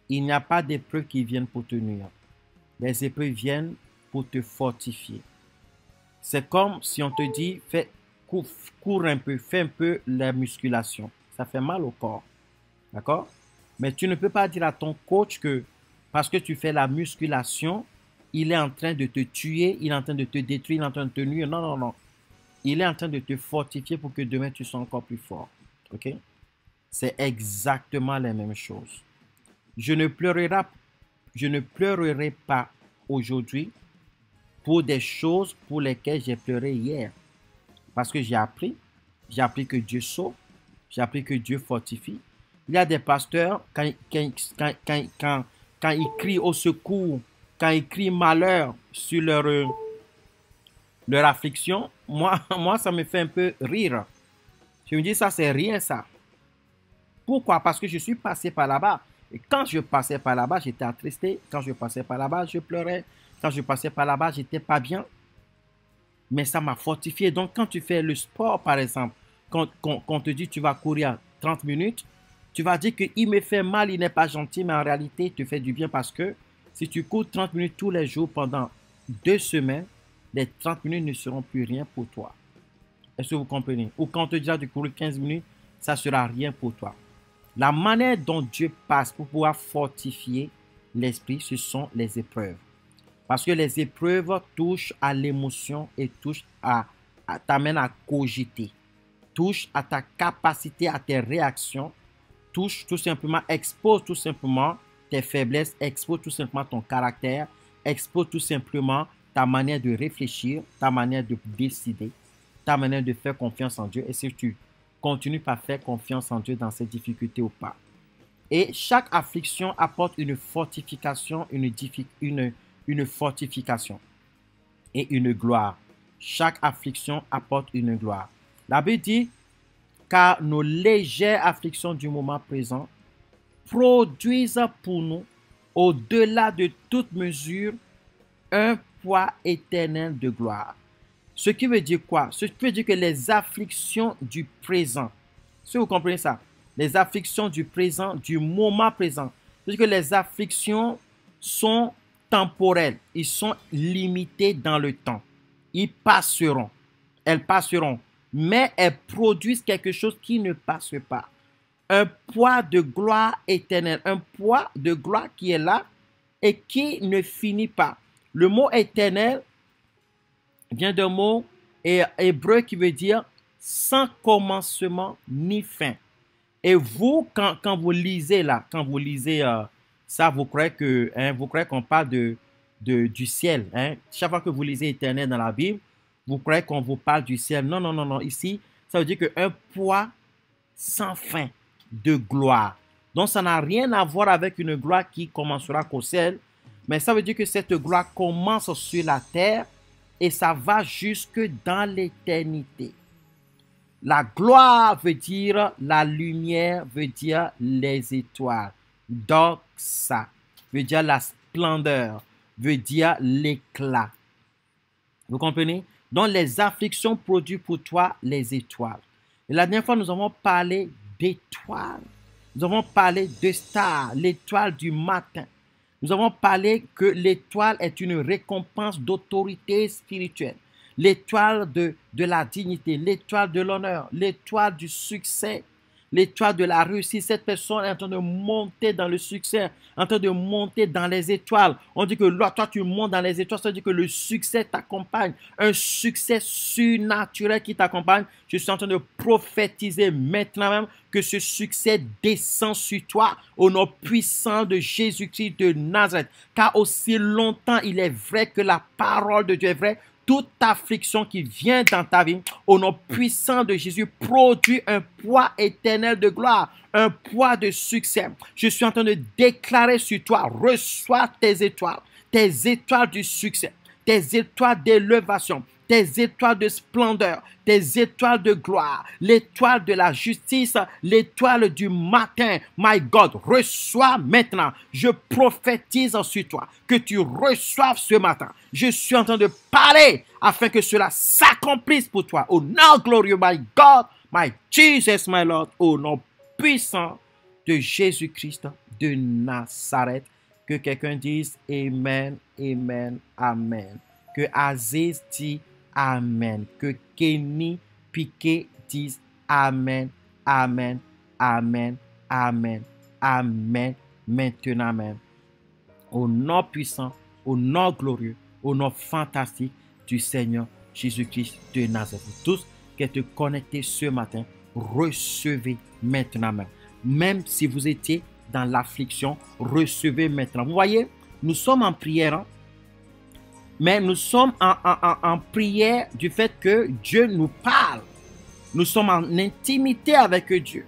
Il n'y a pas d'épreuves qui viennent pour te nuire. Les épreuves viennent pour te fortifier. C'est comme si on te dit, cours un peu, fais un peu la musculation. Ça fait mal au corps. D'accord? Mais tu ne peux pas dire à ton coach que parce que tu fais la musculation, il est en train de te tuer, il est en train de te détruire, il est en train de te nuire. Non, non, non. Il est en train de te fortifier pour que demain tu sois encore plus fort. OK? C'est exactement la même chose. Je ne pleurerai pas aujourd'hui pour des choses pour lesquelles j'ai pleuré hier. Parce que j'ai appris que Dieu sauve, j'ai appris que Dieu fortifie. Il y a des pasteurs, quand ils crient au secours, quand ils crient malheur sur leur affliction, moi, ça me fait un peu rire. Je me dis, ça, c'est rien, ça. Pourquoi? Parce que je suis passé par là-bas. Et quand je passais par là-bas, j'étais attristé. Quand je passais par là-bas, je pleurais. Quand je passais par là-bas, j'étais pas bien. Mais ça m'a fortifié. Donc, quand tu fais le sport, par exemple, quand on te dit tu vas courir 30 minutes, tu vas dire qu'il me fait mal, il n'est pas gentil, mais en réalité, il te fait du bien parce que si tu cours 30 minutes tous les jours pendant 2 semaines, les 30 minutes ne seront plus rien pour toi. Est-ce que vous comprenez? Ou quand on te dira de courir 15 minutes, ça ne sera rien pour toi. La manière dont Dieu passe pour pouvoir fortifier l'esprit, ce sont les épreuves. Parce que les épreuves touchent à l'émotion et t'amènent à cogiter. Touchent à ta capacité, à tes réactions. Touchent tout simplement, expose tout simplement tes faiblesses, expose tout simplement ton caractère, expose tout simplement ta manière de réfléchir, ta manière de décider, ta manière de faire confiance en Dieu. Et si tu continues par faire confiance en Dieu dans ces difficultés ou pas. Et chaque affliction apporte une fortification, une fortification et une gloire. Chaque affliction apporte une gloire. La Bible dit, car nos légères afflictions du moment présent produisent pour nous, au-delà de toute mesure, un poids éternel de gloire. Ce qui veut dire quoi? Ce qui veut dire que les afflictions du présent, si vous comprenez ça, les afflictions du présent, du moment présent, c'est-à-dire que les afflictions sont temporelles, ils sont limités dans le temps. Ils passeront, elles passeront, mais elles produisent quelque chose qui ne passe pas. Un poids de gloire éternelle, un poids de gloire qui est là et qui ne finit pas. Le mot éternel vient d'un mot hébreu qui veut dire sans commencement ni fin. Et vous, quand vous lisez là, quand vous lisez ça, vous croyez qu'on parle du ciel. Hein? Chaque fois que vous lisez éternel dans la Bible, vous croyez qu'on vous parle du ciel. Non, non, non, non. Ici, ça veut dire qu'un poids sans fin de gloire. Donc, ça n'a rien à voir avec une gloire qui commencera qu'au ciel, mais ça veut dire que cette gloire commence sur la terre et ça va jusque dans l'éternité. La gloire veut dire la lumière, veut dire les étoiles. Doxa veut dire la splendeur, veut dire l'éclat. Vous comprenez? Donc, les afflictions produisent pour toi les étoiles. Et la dernière fois, nous avons parlé d'étoiles. Nous avons parlé de stars, l'étoile du matin. Nous avons parlé que l'étoile est une récompense d'autorité spirituelle. L'étoile de la dignité, l'étoile de l'honneur, l'étoile du succès, l'étoile de la réussite. Cette personne est en train de monter dans le succès, en train de monter dans les étoiles. On dit que là, toi, tu montes dans les étoiles, ça veut dire que le succès t'accompagne. Un succès surnaturel qui t'accompagne. Je suis en train de prophétiser maintenant même que ce succès descend sur toi au nom puissant de Jésus-Christ de Nazareth. Car aussi longtemps il est vrai que la parole de Dieu est vraie, toute affliction qui vient dans ta vie, au nom puissant de Jésus, produit un poids éternel de gloire, un poids de succès. Je suis en train de déclarer sur toi, reçois tes étoiles du succès, tes étoiles d'élévation, tes étoiles de splendeur, tes étoiles de gloire, l'étoile de la justice, l'étoile du matin. My God, reçois maintenant. Je prophétise sur toi que tu reçoives ce matin. Je suis en train de parler afin que cela s'accomplisse pour toi. Au nom glorieux, my God, my Jesus, my Lord, au nom puissant de Jésus-Christ de Nazareth. Que quelqu'un dise Amen, Amen, Amen. Que Aziz dit Amen. Que Kenny Piquet dise Amen, Amen, Amen, Amen, Amen. Maintenant même. Au nom puissant, au nom glorieux, au nom fantastique du Seigneur Jésus-Christ de Nazareth. Tous qui êtes connectés ce matin, recevez maintenant même. Même si vous étiez dans l'affliction, recevez maintenant. Vous voyez, nous sommes en prière, hein? Mais nous sommes en prière du fait que Dieu nous parle. Nous sommes en intimité avec Dieu.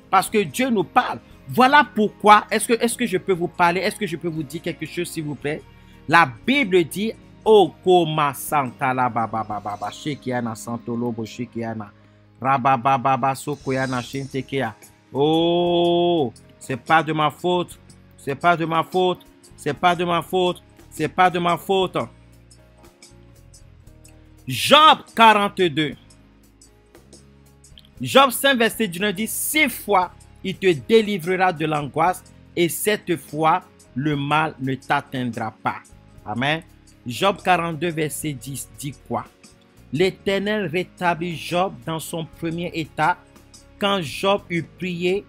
Parce que Dieu nous parle. Voilà pourquoi, est-ce que je peux vous parler? Est-ce que je peux vous dire quelque chose, s'il vous plaît? La Bible dit, oh, koma santa la baba baba shekiana santolobo shekiana rababa sokoyana shentekea. Oh, c'est pas de ma faute. C'est pas de ma faute. C'est pas de ma faute. C'est pas de ma faute. Job 42. Job 5, verset 19 dit, 6 fois il te délivrera de l'angoisse et 7 fois le mal ne t'atteindra pas. Amen. Job 42, verset 10 dit quoi? L'Éternel rétablit Job dans son premier état. Quand Job eut prié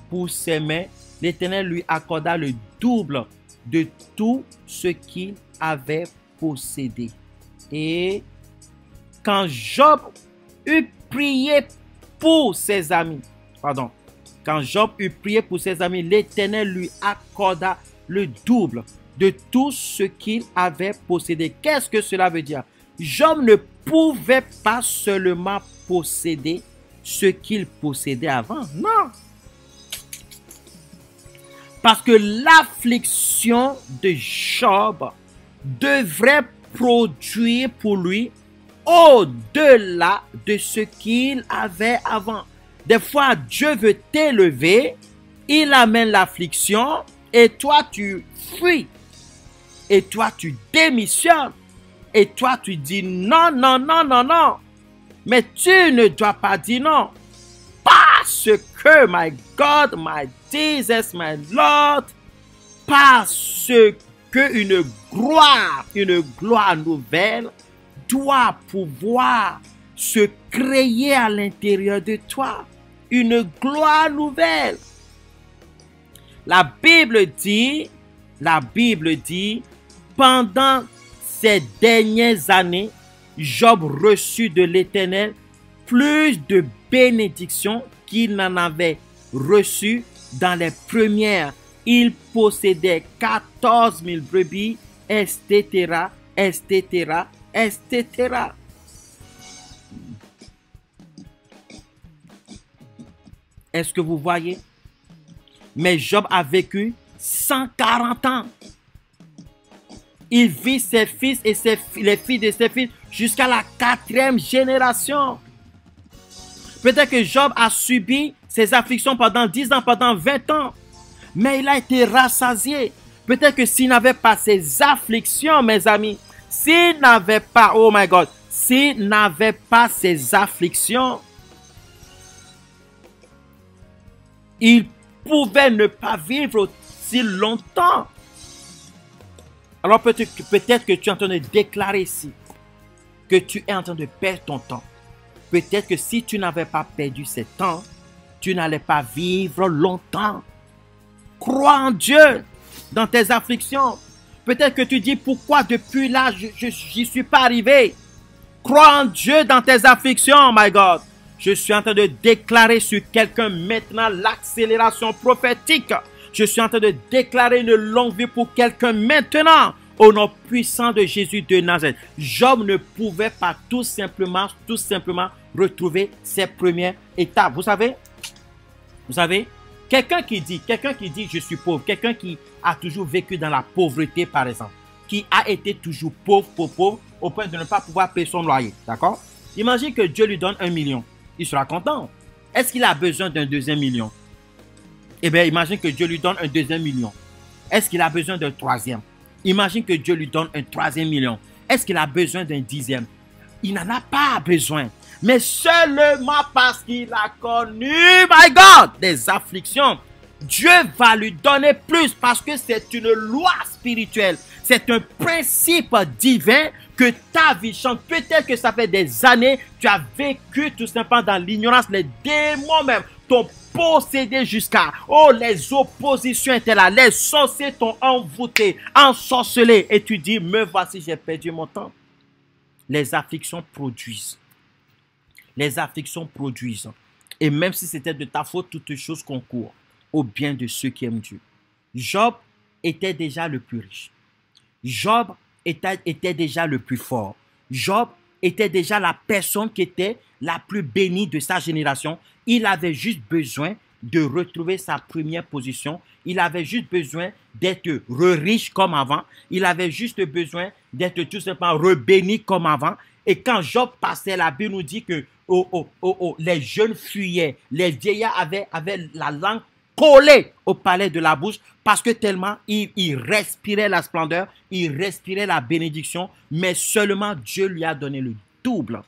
pour ses mains, l'Éternel lui accorda le double de tout ce qu'il avait possédé. Et quand Job eut prié pour ses amis, quand Job eut prié pour ses amis, l'Éternel lui accorda le double de tout ce qu'il avait possédé. Qu'est-ce que cela veut dire? Job ne pouvait pas seulement posséder ce qu'il possédait avant. Non. Parce que l'affliction de Job devrait produire pour lui au-delà de ce qu'il avait avant. Des fois, Dieu veut t'élever, il amène l'affliction et toi tu fuis. Et toi tu démissionnes. Et toi tu dis non, non, non, non, non. Mais tu ne dois pas dire non. Parce que, my God, my Jesus, my Lord, parce que une gloire nouvelle doit pouvoir se créer à l'intérieur de toi. Une gloire nouvelle. La Bible dit, pendant ces dernières années, Job reçut de l'Éternel plus de bénédictions qu'il n'en avait reçu dans les premières. Il possédait 14 000 brebis, etc., etc., etc. Est-ce que vous voyez? Mais Job a vécu 140 ans. Il vit ses fils et les filles de ses fils jusqu'à la 4e génération. Peut-être que Job a subi ses afflictions pendant 10 ans, pendant 20 ans. Mais il a été rassasié. Peut-être que s'il n'avait pas ces afflictions, mes amis, s'il n'avait pas, oh my God, s'il n'avait pas ces afflictions, il pouvait ne pas vivre si longtemps. Alors peut-être que tu es en train de déclarer ici que tu es en train de perdre ton temps. Peut-être que si tu n'avais pas perdu ce temps, tu n'allais pas vivre longtemps. Crois en Dieu dans tes afflictions. Peut-être que tu dis pourquoi depuis là je n'y suis pas arrivé. Crois en Dieu dans tes afflictions, my God. Je suis en train de déclarer sur quelqu'un maintenant l'accélération prophétique. Je suis en train de déclarer une longue vie pour quelqu'un maintenant. Au nom puissant de Jésus de Nazareth. Job ne pouvait pas tout simplement retrouver ses premières étapes. Vous savez, quelqu'un qui dit je suis pauvre, quelqu'un qui a toujours vécu dans la pauvreté par exemple, qui a été toujours pauvre, au point de ne pas pouvoir payer son loyer, d'accord? Imagine que Dieu lui donne 1 million, il sera content. Est-ce qu'il a besoin d'un deuxième million? Eh bien, imagine que Dieu lui donne un deuxième million. Est-ce qu'il a besoin d'un troisième? Imagine que Dieu lui donne un 3e million. Est-ce qu'il a besoin d'un 10e? Il n'en a pas besoin. Mais seulement parce qu'il a connu, my God, des afflictions, Dieu va lui donner plus parce que c'est une loi spirituelle. C'est un principe divin que ta vie change. Peut-être que ça fait des années, tu as vécu tout simplement dans l'ignorance. Les démons même t'ont possédé jusqu'à... Oh, les oppositions étaient là. Les sorciers t'ont envoûté, ensorcelé. Et tu dis, me voici, j'ai perdu mon temps. Les afflictions produisent. Les afflictions produisent. Et même si c'était de ta faute, toutes choses concourent au bien de ceux qui aiment Dieu. Job était déjà le plus riche. Job était déjà le plus fort. Job était déjà la personne qui était la plus bénie de sa génération. Il avait juste besoin de retrouver sa première position. Il avait juste besoin d'être riche comme avant. Il avait juste besoin d'être tout simplement rebéni comme avant. Et quand Job passait, la Bible nous dit que les jeunes fuyaient. Les vieillards avaient la langue collée au palais de la bouche parce que tellement il respirait la splendeur, il respirait la bénédiction, mais seulement Dieu lui a donné le double.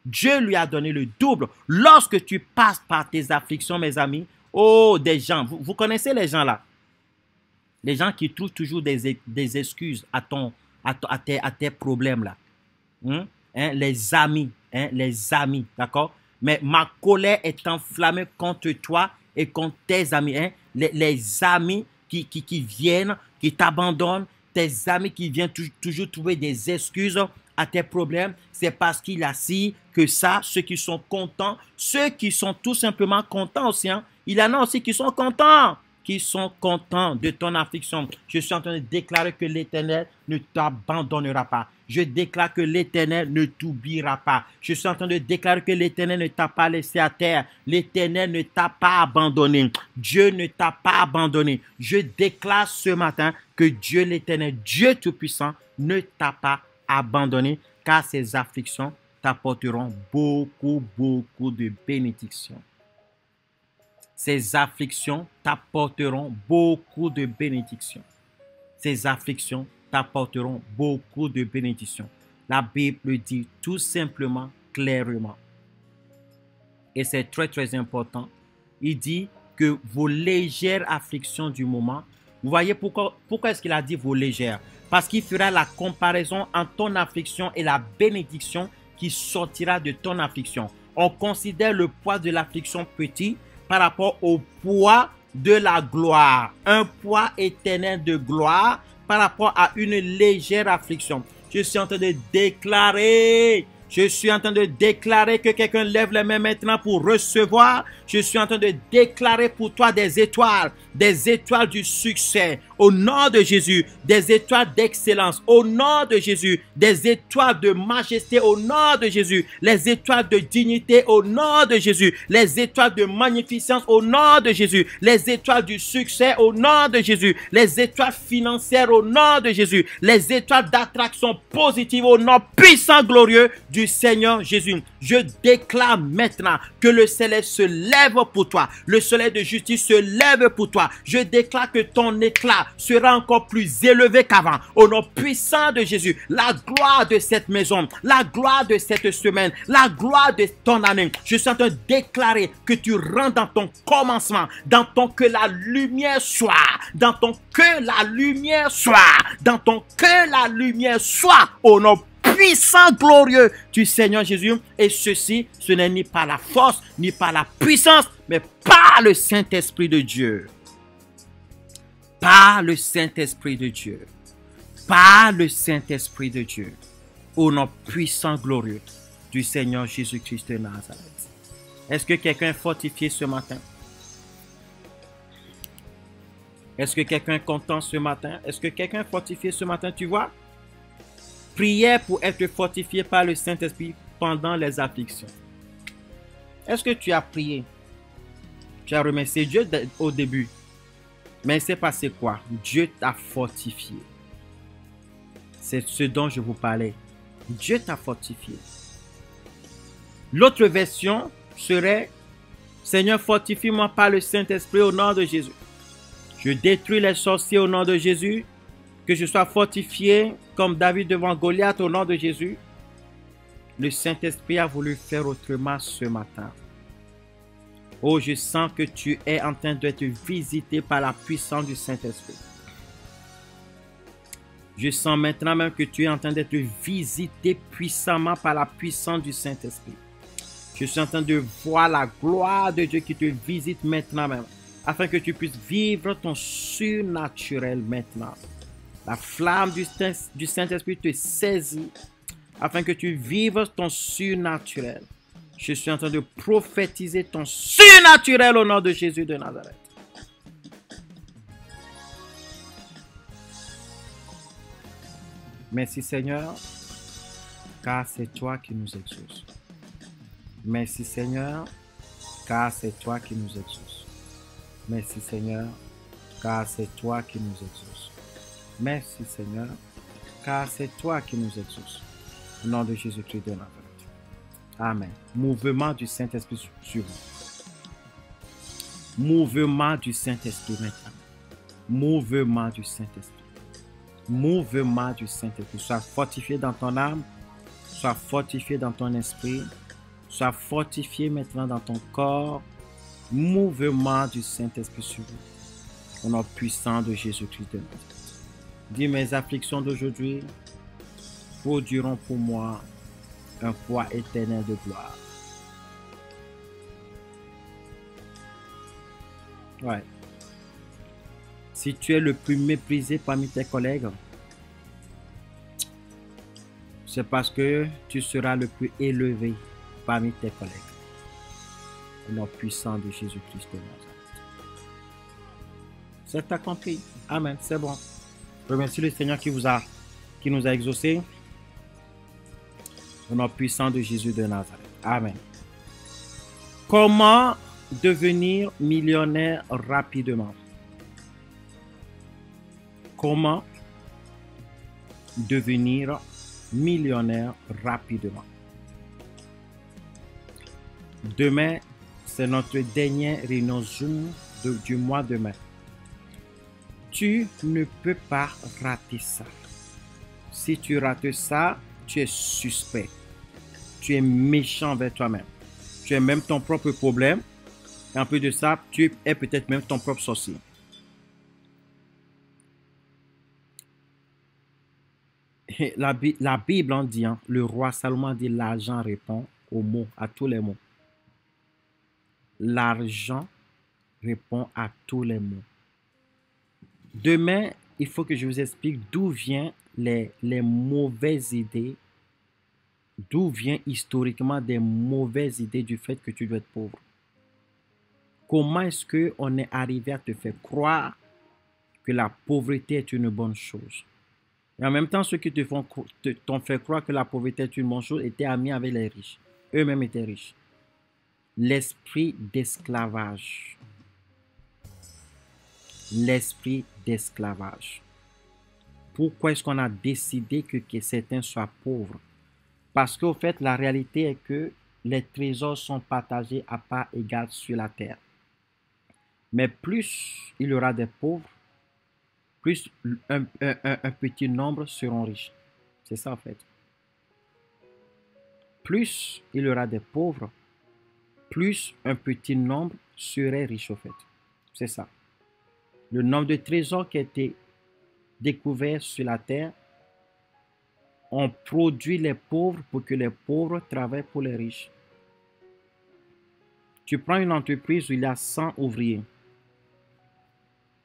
Dieu lui a donné le double. Lorsque tu passes par tes afflictions, mes amis, oh, des gens, vous connaissez les gens là? Les gens qui trouvent toujours des excuses à tes problèmes là. Les amis, d'accord? Mais ma colère est enflammée contre toi et contre tes amis. Les amis qui viennent, qui t'abandonnent, tes amis qui viennent toujours trouver des excuses à tes problèmes, c'est parce qu'il a si que ça, ceux qui sont contents, ceux qui sont tout simplement contents aussi, il y en a aussi qui sont contents de ton affliction. Je suis en train de déclarer que l'Éternel ne t'abandonnera pas. Je déclare que l'Éternel ne t'oubliera pas. Je suis en train de déclarer que l'Éternel ne t'a pas laissé à terre. L'Éternel ne t'a pas abandonné. Dieu ne t'a pas abandonné. Je déclare ce matin que Dieu l'Éternel, Dieu Tout-Puissant, ne t'a pas abandonné, car ces afflictions t'apporteront beaucoup de bénédictions. Ces afflictions t'apporteront beaucoup de bénédictions. Ces afflictions t'apporteront beaucoup de bénédictions. La Bible dit tout simplement, clairement. Et c'est très important. Il dit que vos légères afflictions du moment, vous voyez pourquoi est-ce qu'il a dit vos légères? Parce qu'il fera la comparaison entre ton affliction et la bénédiction qui sortira de ton affliction. On considère le poids de l'affliction petit par rapport au poids de la gloire. Un poids éternel de gloire par rapport à une légère affliction. Je suis en train de déclarer que quelqu'un lève les mains maintenant pour recevoir. Je suis en train de déclarer pour toi des étoiles du succès. au nom de Jésus, des étoiles d'excellence, au nom de Jésus, des étoiles de majesté, au nom de Jésus, les étoiles de dignité, au nom de Jésus, les étoiles de magnificence, au nom de Jésus, les étoiles du succès, au nom de Jésus, les étoiles financières, au nom de Jésus, les étoiles d'attraction positive, au nom puissant, glorieux du Seigneur Jésus. Je déclare maintenant que le soleil se lève pour toi, le soleil de justice se lève pour toi. Je déclare que ton éclat sera encore plus élevé qu'avant. Au nom puissant de Jésus, la gloire de cette maison, la gloire de cette semaine, la gloire de ton année. Je suis en train de déclarer que tu rentres dans ton commencement, dans ton que la lumière soit, dans ton que la lumière soit, dans ton que la lumière soit, au nom puissant, glorieux du Seigneur Jésus. Et ceci, ce n'est ni par la force, ni par la puissance, mais par le Saint-Esprit de Dieu. Par le Saint-Esprit de Dieu. Par le Saint-Esprit de Dieu. Au nom puissant, glorieux du Seigneur Jésus-Christ de Nazareth. Est-ce que quelqu'un est fortifié ce matin? Est-ce que quelqu'un est content ce matin? Est-ce que quelqu'un est fortifié ce matin? Tu vois? Prière pour être fortifié par le Saint-Esprit pendant les afflictions. Est-ce que tu as prié? Tu as remercié Dieu au début. Mais il s'est passé quoi? Dieu t'a fortifié. C'est ce dont je vous parlais. Dieu t'a fortifié. L'autre version serait: Seigneur, fortifie-moi par le Saint-Esprit au nom de Jésus. Je détruis les sorciers au nom de Jésus. Que je sois fortifié comme David devant Goliath au nom de Jésus. Le Saint-Esprit a voulu faire autrement ce matin. Oh, je sens que tu es en train d'être visité par la puissance du Saint-Esprit. Je sens maintenant même que tu es en train d'être visité puissamment par la puissance du Saint-Esprit. Je suis en train de voir la gloire de Dieu qui te visite maintenant même, afin que tu puisses vivre ton surnaturel maintenant. La flamme du Saint-Esprit te saisit afin que tu vives ton surnaturel. Je suis en train de prophétiser ton surnaturel au nom de Jésus de Nazareth. Merci Seigneur, car c'est toi qui nous exauces. Merci Seigneur, car c'est toi qui nous exauces. Merci Seigneur, car c'est toi qui nous exauces. Merci Seigneur, car c'est toi qui nous exauces. Au nom de Jésus-Christ de Nazareth. Amen. Mouvement du Saint-Esprit sur vous. Mouvement du Saint-Esprit maintenant. Mouvement du Saint-Esprit. Mouvement du Saint-Esprit. Sois fortifié dans ton âme. Sois fortifié dans ton esprit. Sois fortifié maintenant dans ton corps. Mouvement du Saint-Esprit sur vous. Au nom puissant de Jésus-Christ de Nazareth. Dis: mes afflictions d'aujourd'hui produiront pour moi un poids éternel de gloire. Ouais. Si tu es le plus méprisé parmi tes collègues, c'est parce que tu seras le plus élevé parmi tes collègues. Au nom puissant de Jésus-Christ de Nazareth. C'est accompli. Amen. C'est bon. Je remercie le Seigneur qui nous a exaucés. Au nom puissant de Jésus de Nazareth. Amen. Comment devenir millionnaire rapidement? Comment devenir millionnaire rapidement? Demain, c'est notre dernière réunion Zoom du mois de mai. Tu ne peux pas rater ça. Si tu rates ça, tu es suspect. Tu es méchant envers toi-même. Tu es même ton propre problème. Et en plus de ça, tu es peut-être même ton propre sorcier. Et la Bible en dit, le roi Salomon dit, l'argent répond aux mots, à tous les mots. L'argent répond à tous les mots. Demain, il faut que je vous explique d'où viennent les mauvaises idées, d'où viennent historiquement des mauvaises idées du fait que tu dois être pauvre. Comment est-ce qu'on est arrivé à te faire croire que la pauvreté est une bonne chose. Et en même temps, ceux qui t'ont fait croire que la pauvreté est une bonne chose étaient amis avec les riches. Eux-mêmes étaient riches. L'esprit d'esclavage. L'esprit d'esclavage. Pourquoi est-ce qu'on a décidé que certains soient pauvres? Parce qu'au fait, la réalité est que les trésors sont partagés à part égale sur la terre. Mais plus il y aura des pauvres, plus un petit nombre seront riches. C'est ça en fait. Plus il y aura des pauvres, plus un petit nombre serait riche au fait. C'est ça. Le nombre de trésors qui a été découvert sur la terre ont produit les pauvres pour que les pauvres travaillent pour les riches. Tu prends une entreprise où il y a 100 ouvriers.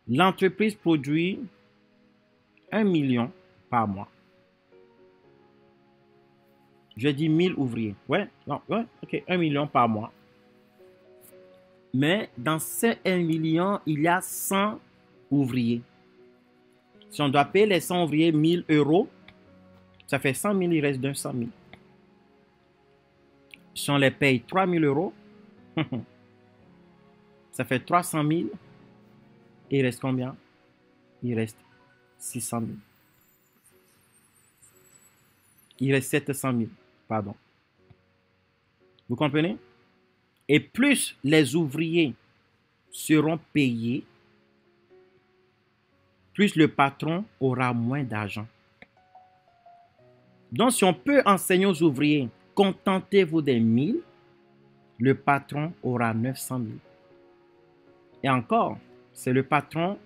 L'entreprise produit 1 million par mois. Je dis 1000 ouvriers. Ouais, ok, 1 million par mois. Mais dans ces 1 million, il y a 100 ouvriers. Si on doit payer les 100 ouvriers 1000 euros, ça fait 100 000, il reste 200 000. Si on les paye 3 000 euros, ça fait 300 000. Et il reste combien? Il reste 600 000. Il reste 700 000, pardon. Vous comprenez? Et plus les ouvriers seront payés, plus le patron aura moins d'argent. Donc, si on peut enseigner aux ouvriers, contentez-vous des 1000, le patron aura 900 000. Et encore, c'est le patron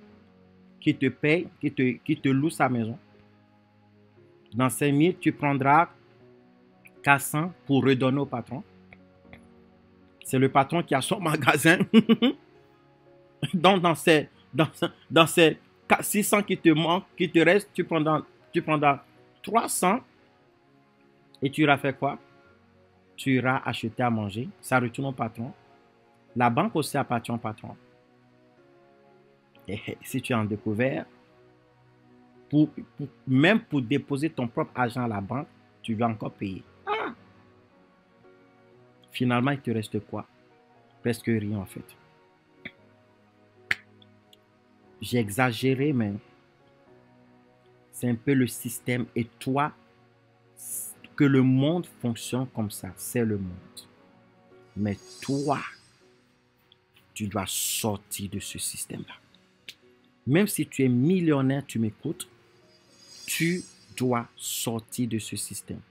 qui te paye, qui te loue sa maison. Dans ces 1000, tu prendras 400 pour redonner au patron. C'est le patron qui a son magasin. Donc, dans ces 600 qui te manquent, qui te restent, tu prendras 300 et tu iras faire quoi? Tu iras acheter à manger. Ça retourne au patron. La banque aussi appartient au patron. Et si tu es en découvert, même pour déposer ton propre argent à la banque, tu vas encore payer. Finalement, il te reste quoi? Presque rien en fait. J'ai exagéré, mais c'est un peu le système. Et toi, que le monde fonctionne comme ça, c'est le monde. Mais toi, tu dois sortir de ce système-là. Même si tu es millionnaire, tu m'écoutes, tu dois sortir de ce système.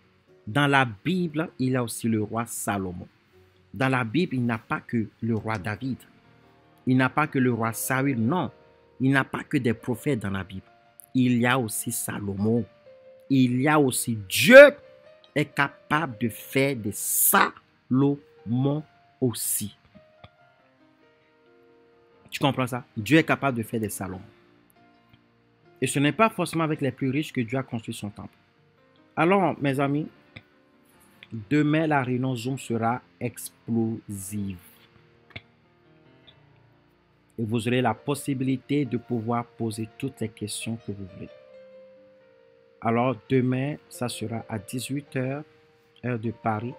Dans la Bible, il y a aussi le roi Salomon. Dans la Bible, il n'y a pas que le roi David. Il n'y a pas que le roi Saül. Non, il n'y a pas que des prophètes dans la Bible. Il y a aussi Salomon. Il y a aussi Dieu est capable de faire des Salomon aussi. Tu comprends ça? Dieu est capable de faire des Salomon. Et ce n'est pas forcément avec les plus riches que Dieu a construit son temple. Alors, mes amis, demain, la réunion Zoom sera explosive. Et vous aurez la possibilité de pouvoir poser toutes les questions que vous voulez. Alors, demain, ça sera à 18 h, heure de Paris.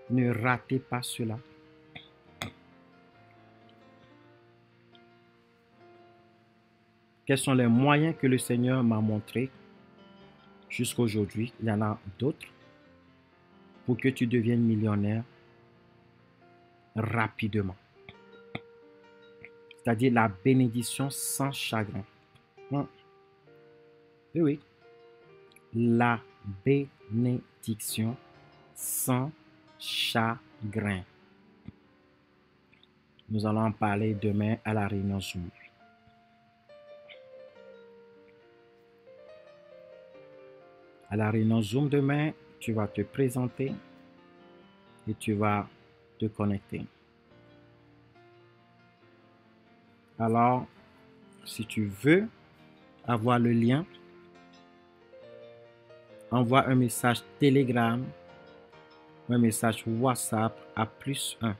Ne ratez pas cela. Quels sont les moyens que le Seigneur m'a montrés jusqu'à aujourd'hui? Il y en a d'autres pour que tu deviennes millionnaire rapidement. C'est-à-dire la bénédiction sans chagrin. Oui. La bénédiction sans chagrin. Nous allons en parler demain à la réunion Zoom. À la réunion Zoom demain, tu vas te présenter et tu vas te connecter. Alors, si tu veux avoir le lien, envoie un message Telegram, un message WhatsApp à +1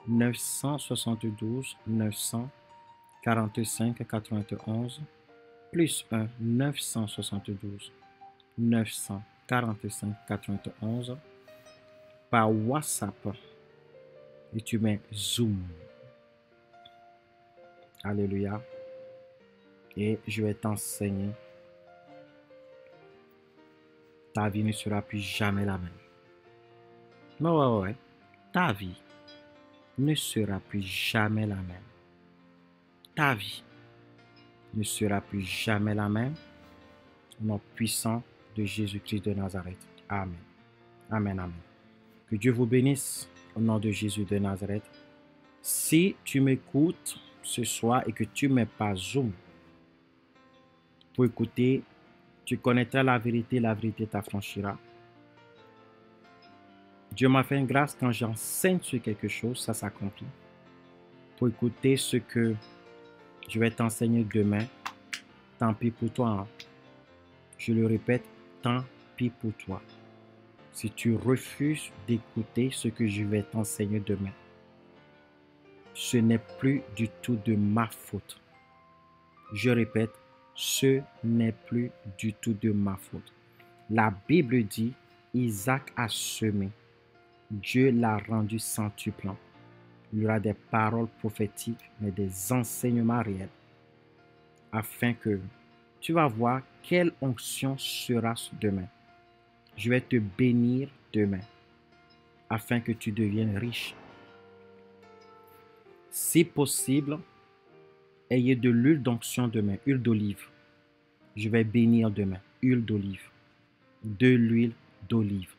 972 900 45 91 plus 1 972 945 91 par WhatsApp et tu mets Zoom. Alléluia. Et je vais t'enseigner. Ta vie ne sera plus jamais la même. Ouais. Ta vie ne sera plus jamais la même. Ta vie ne sera plus jamais la même. Au nom puissant de Jésus-Christ de Nazareth. Amen. Amen, amen. Que Dieu vous bénisse au nom de Jésus de Nazareth. Si tu m'écoutes ce soir et que tu ne mets pas Zoom pour écouter, tu connaîtras la vérité t'affranchira. Dieu m'a fait une grâce quand j'enseigne sur quelque chose, ça s'accomplit. Pour écouter ce que je vais t'enseigner demain, tant pis pour toi. Hein. Je le répète, tant pis pour toi. Si tu refuses d'écouter ce que je vais t'enseigner demain, ce n'est plus du tout de ma faute. Je répète, ce n'est plus du tout de ma faute. La Bible dit, Isaac a semé. Dieu l'a rendu centuple. Il y aura des paroles prophétiques, mais des enseignements réels. Afin que tu vas voir quelle onction sera demain. Je vais te bénir demain. Afin que tu deviennes riche. Si possible, ayez de l'huile d'onction demain, huile d'olive. Je vais bénir demain, huile d'olive. De l'huile d'olive.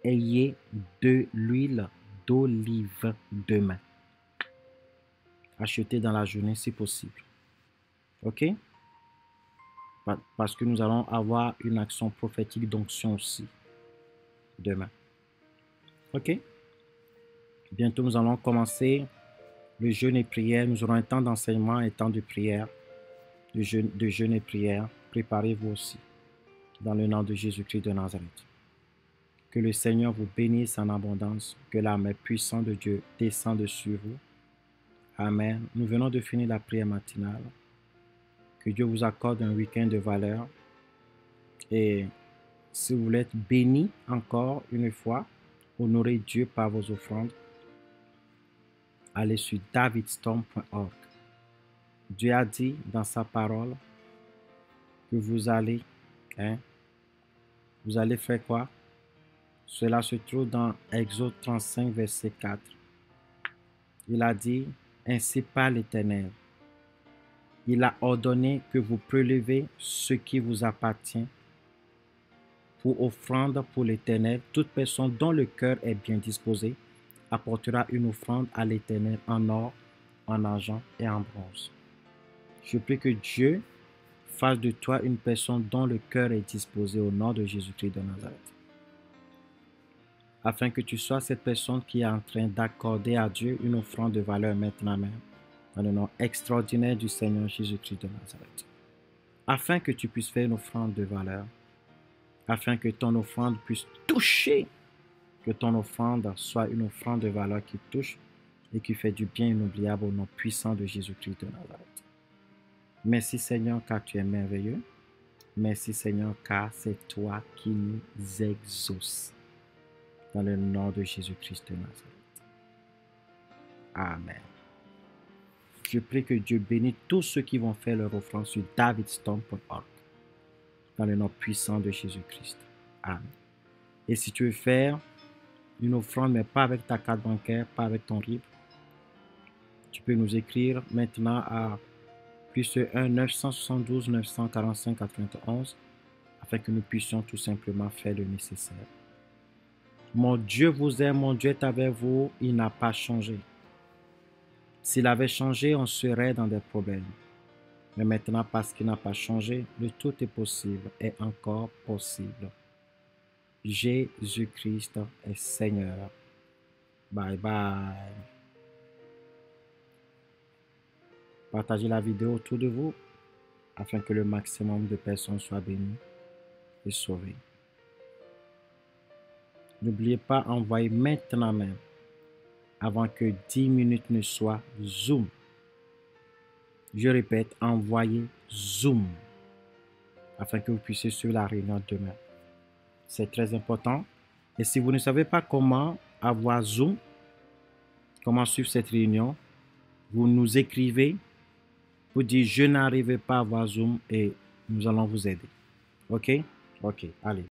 Ayez de l'huile d'olive demain. Achetez dans la journée si possible. Ok? Parce que nous allons avoir une action prophétique d'onction aussi demain. Ok? Bientôt nous allons commencer le jeûne et prière. Nous aurons un temps d'enseignement et un temps de prière, de jeûne et prière. Préparez-vous aussi dans le nom de Jésus-Christ de Nazareth. Que le Seigneur vous bénisse en abondance, que la main puissante de Dieu descende sur vous. Amen. Nous venons de finir la prière matinale. Que Dieu vous accorde un week-end de valeur. Et si vous voulez être béni encore une fois, honorez Dieu par vos offrandes. Allez sur davidstorm.org. Dieu a dit dans sa parole que vous allez faire quoi? Cela se trouve dans Exode 35, verset 4. Il a dit, ainsi parle l'Éternel. Il a ordonné que vous prélevez ce qui vous appartient pour offrande pour l'Éternel. Toute personne dont le cœur est bien disposé apportera une offrande à l'Éternel en or, en argent et en bronze. Je prie que Dieu fasse de toi une personne dont le cœur est disposé au nom de Jésus-Christ de Nazareth. Afin que tu sois cette personne qui est en train d'accorder à Dieu une offrande de valeur maintenant même, dans le nom extraordinaire du Seigneur Jésus-Christ de Nazareth. Afin que tu puisses faire une offrande de valeur, afin que ton offrande puisse toucher, que ton offrande soit une offrande de valeur qui touche et qui fait du bien inoubliable au nom puissant de Jésus-Christ de Nazareth. Merci Seigneur car tu es merveilleux. Merci Seigneur car c'est toi qui nous exauces. Dans le nom de Jésus-Christ de Nazareth. Amen. Je prie que Dieu bénisse tous ceux qui vont faire leur offrande sur davidstorm.org. Dans le nom puissant de Jésus-Christ. Amen. Et si tu veux faire une offrande, mais pas avec ta carte bancaire, pas avec ton RIB, tu peux nous écrire maintenant à plus 1 972 945 91 afin que nous puissions tout simplement faire le nécessaire. Mon Dieu vous aime, mon Dieu est avec vous, il n'a pas changé. S'il avait changé, on serait dans des problèmes. Mais maintenant, parce qu'il n'a pas changé, le tout est possible, est encore possible. Jésus-Christ est Seigneur. Bye bye. Partagez la vidéo autour de vous afin que le maximum de personnes soient bénies et sauvées. N'oubliez pas d'envoyer maintenant même, avant que 10 minutes ne soient Zoom. Je répète, envoyez Zoom afin que vous puissiez suivre la réunion demain. C'est très important. Et si vous ne savez pas comment avoir Zoom, comment suivre cette réunion, vous nous écrivez, vous dites je n'arrive pas à avoir Zoom et nous allons vous aider. OK? OK, allez.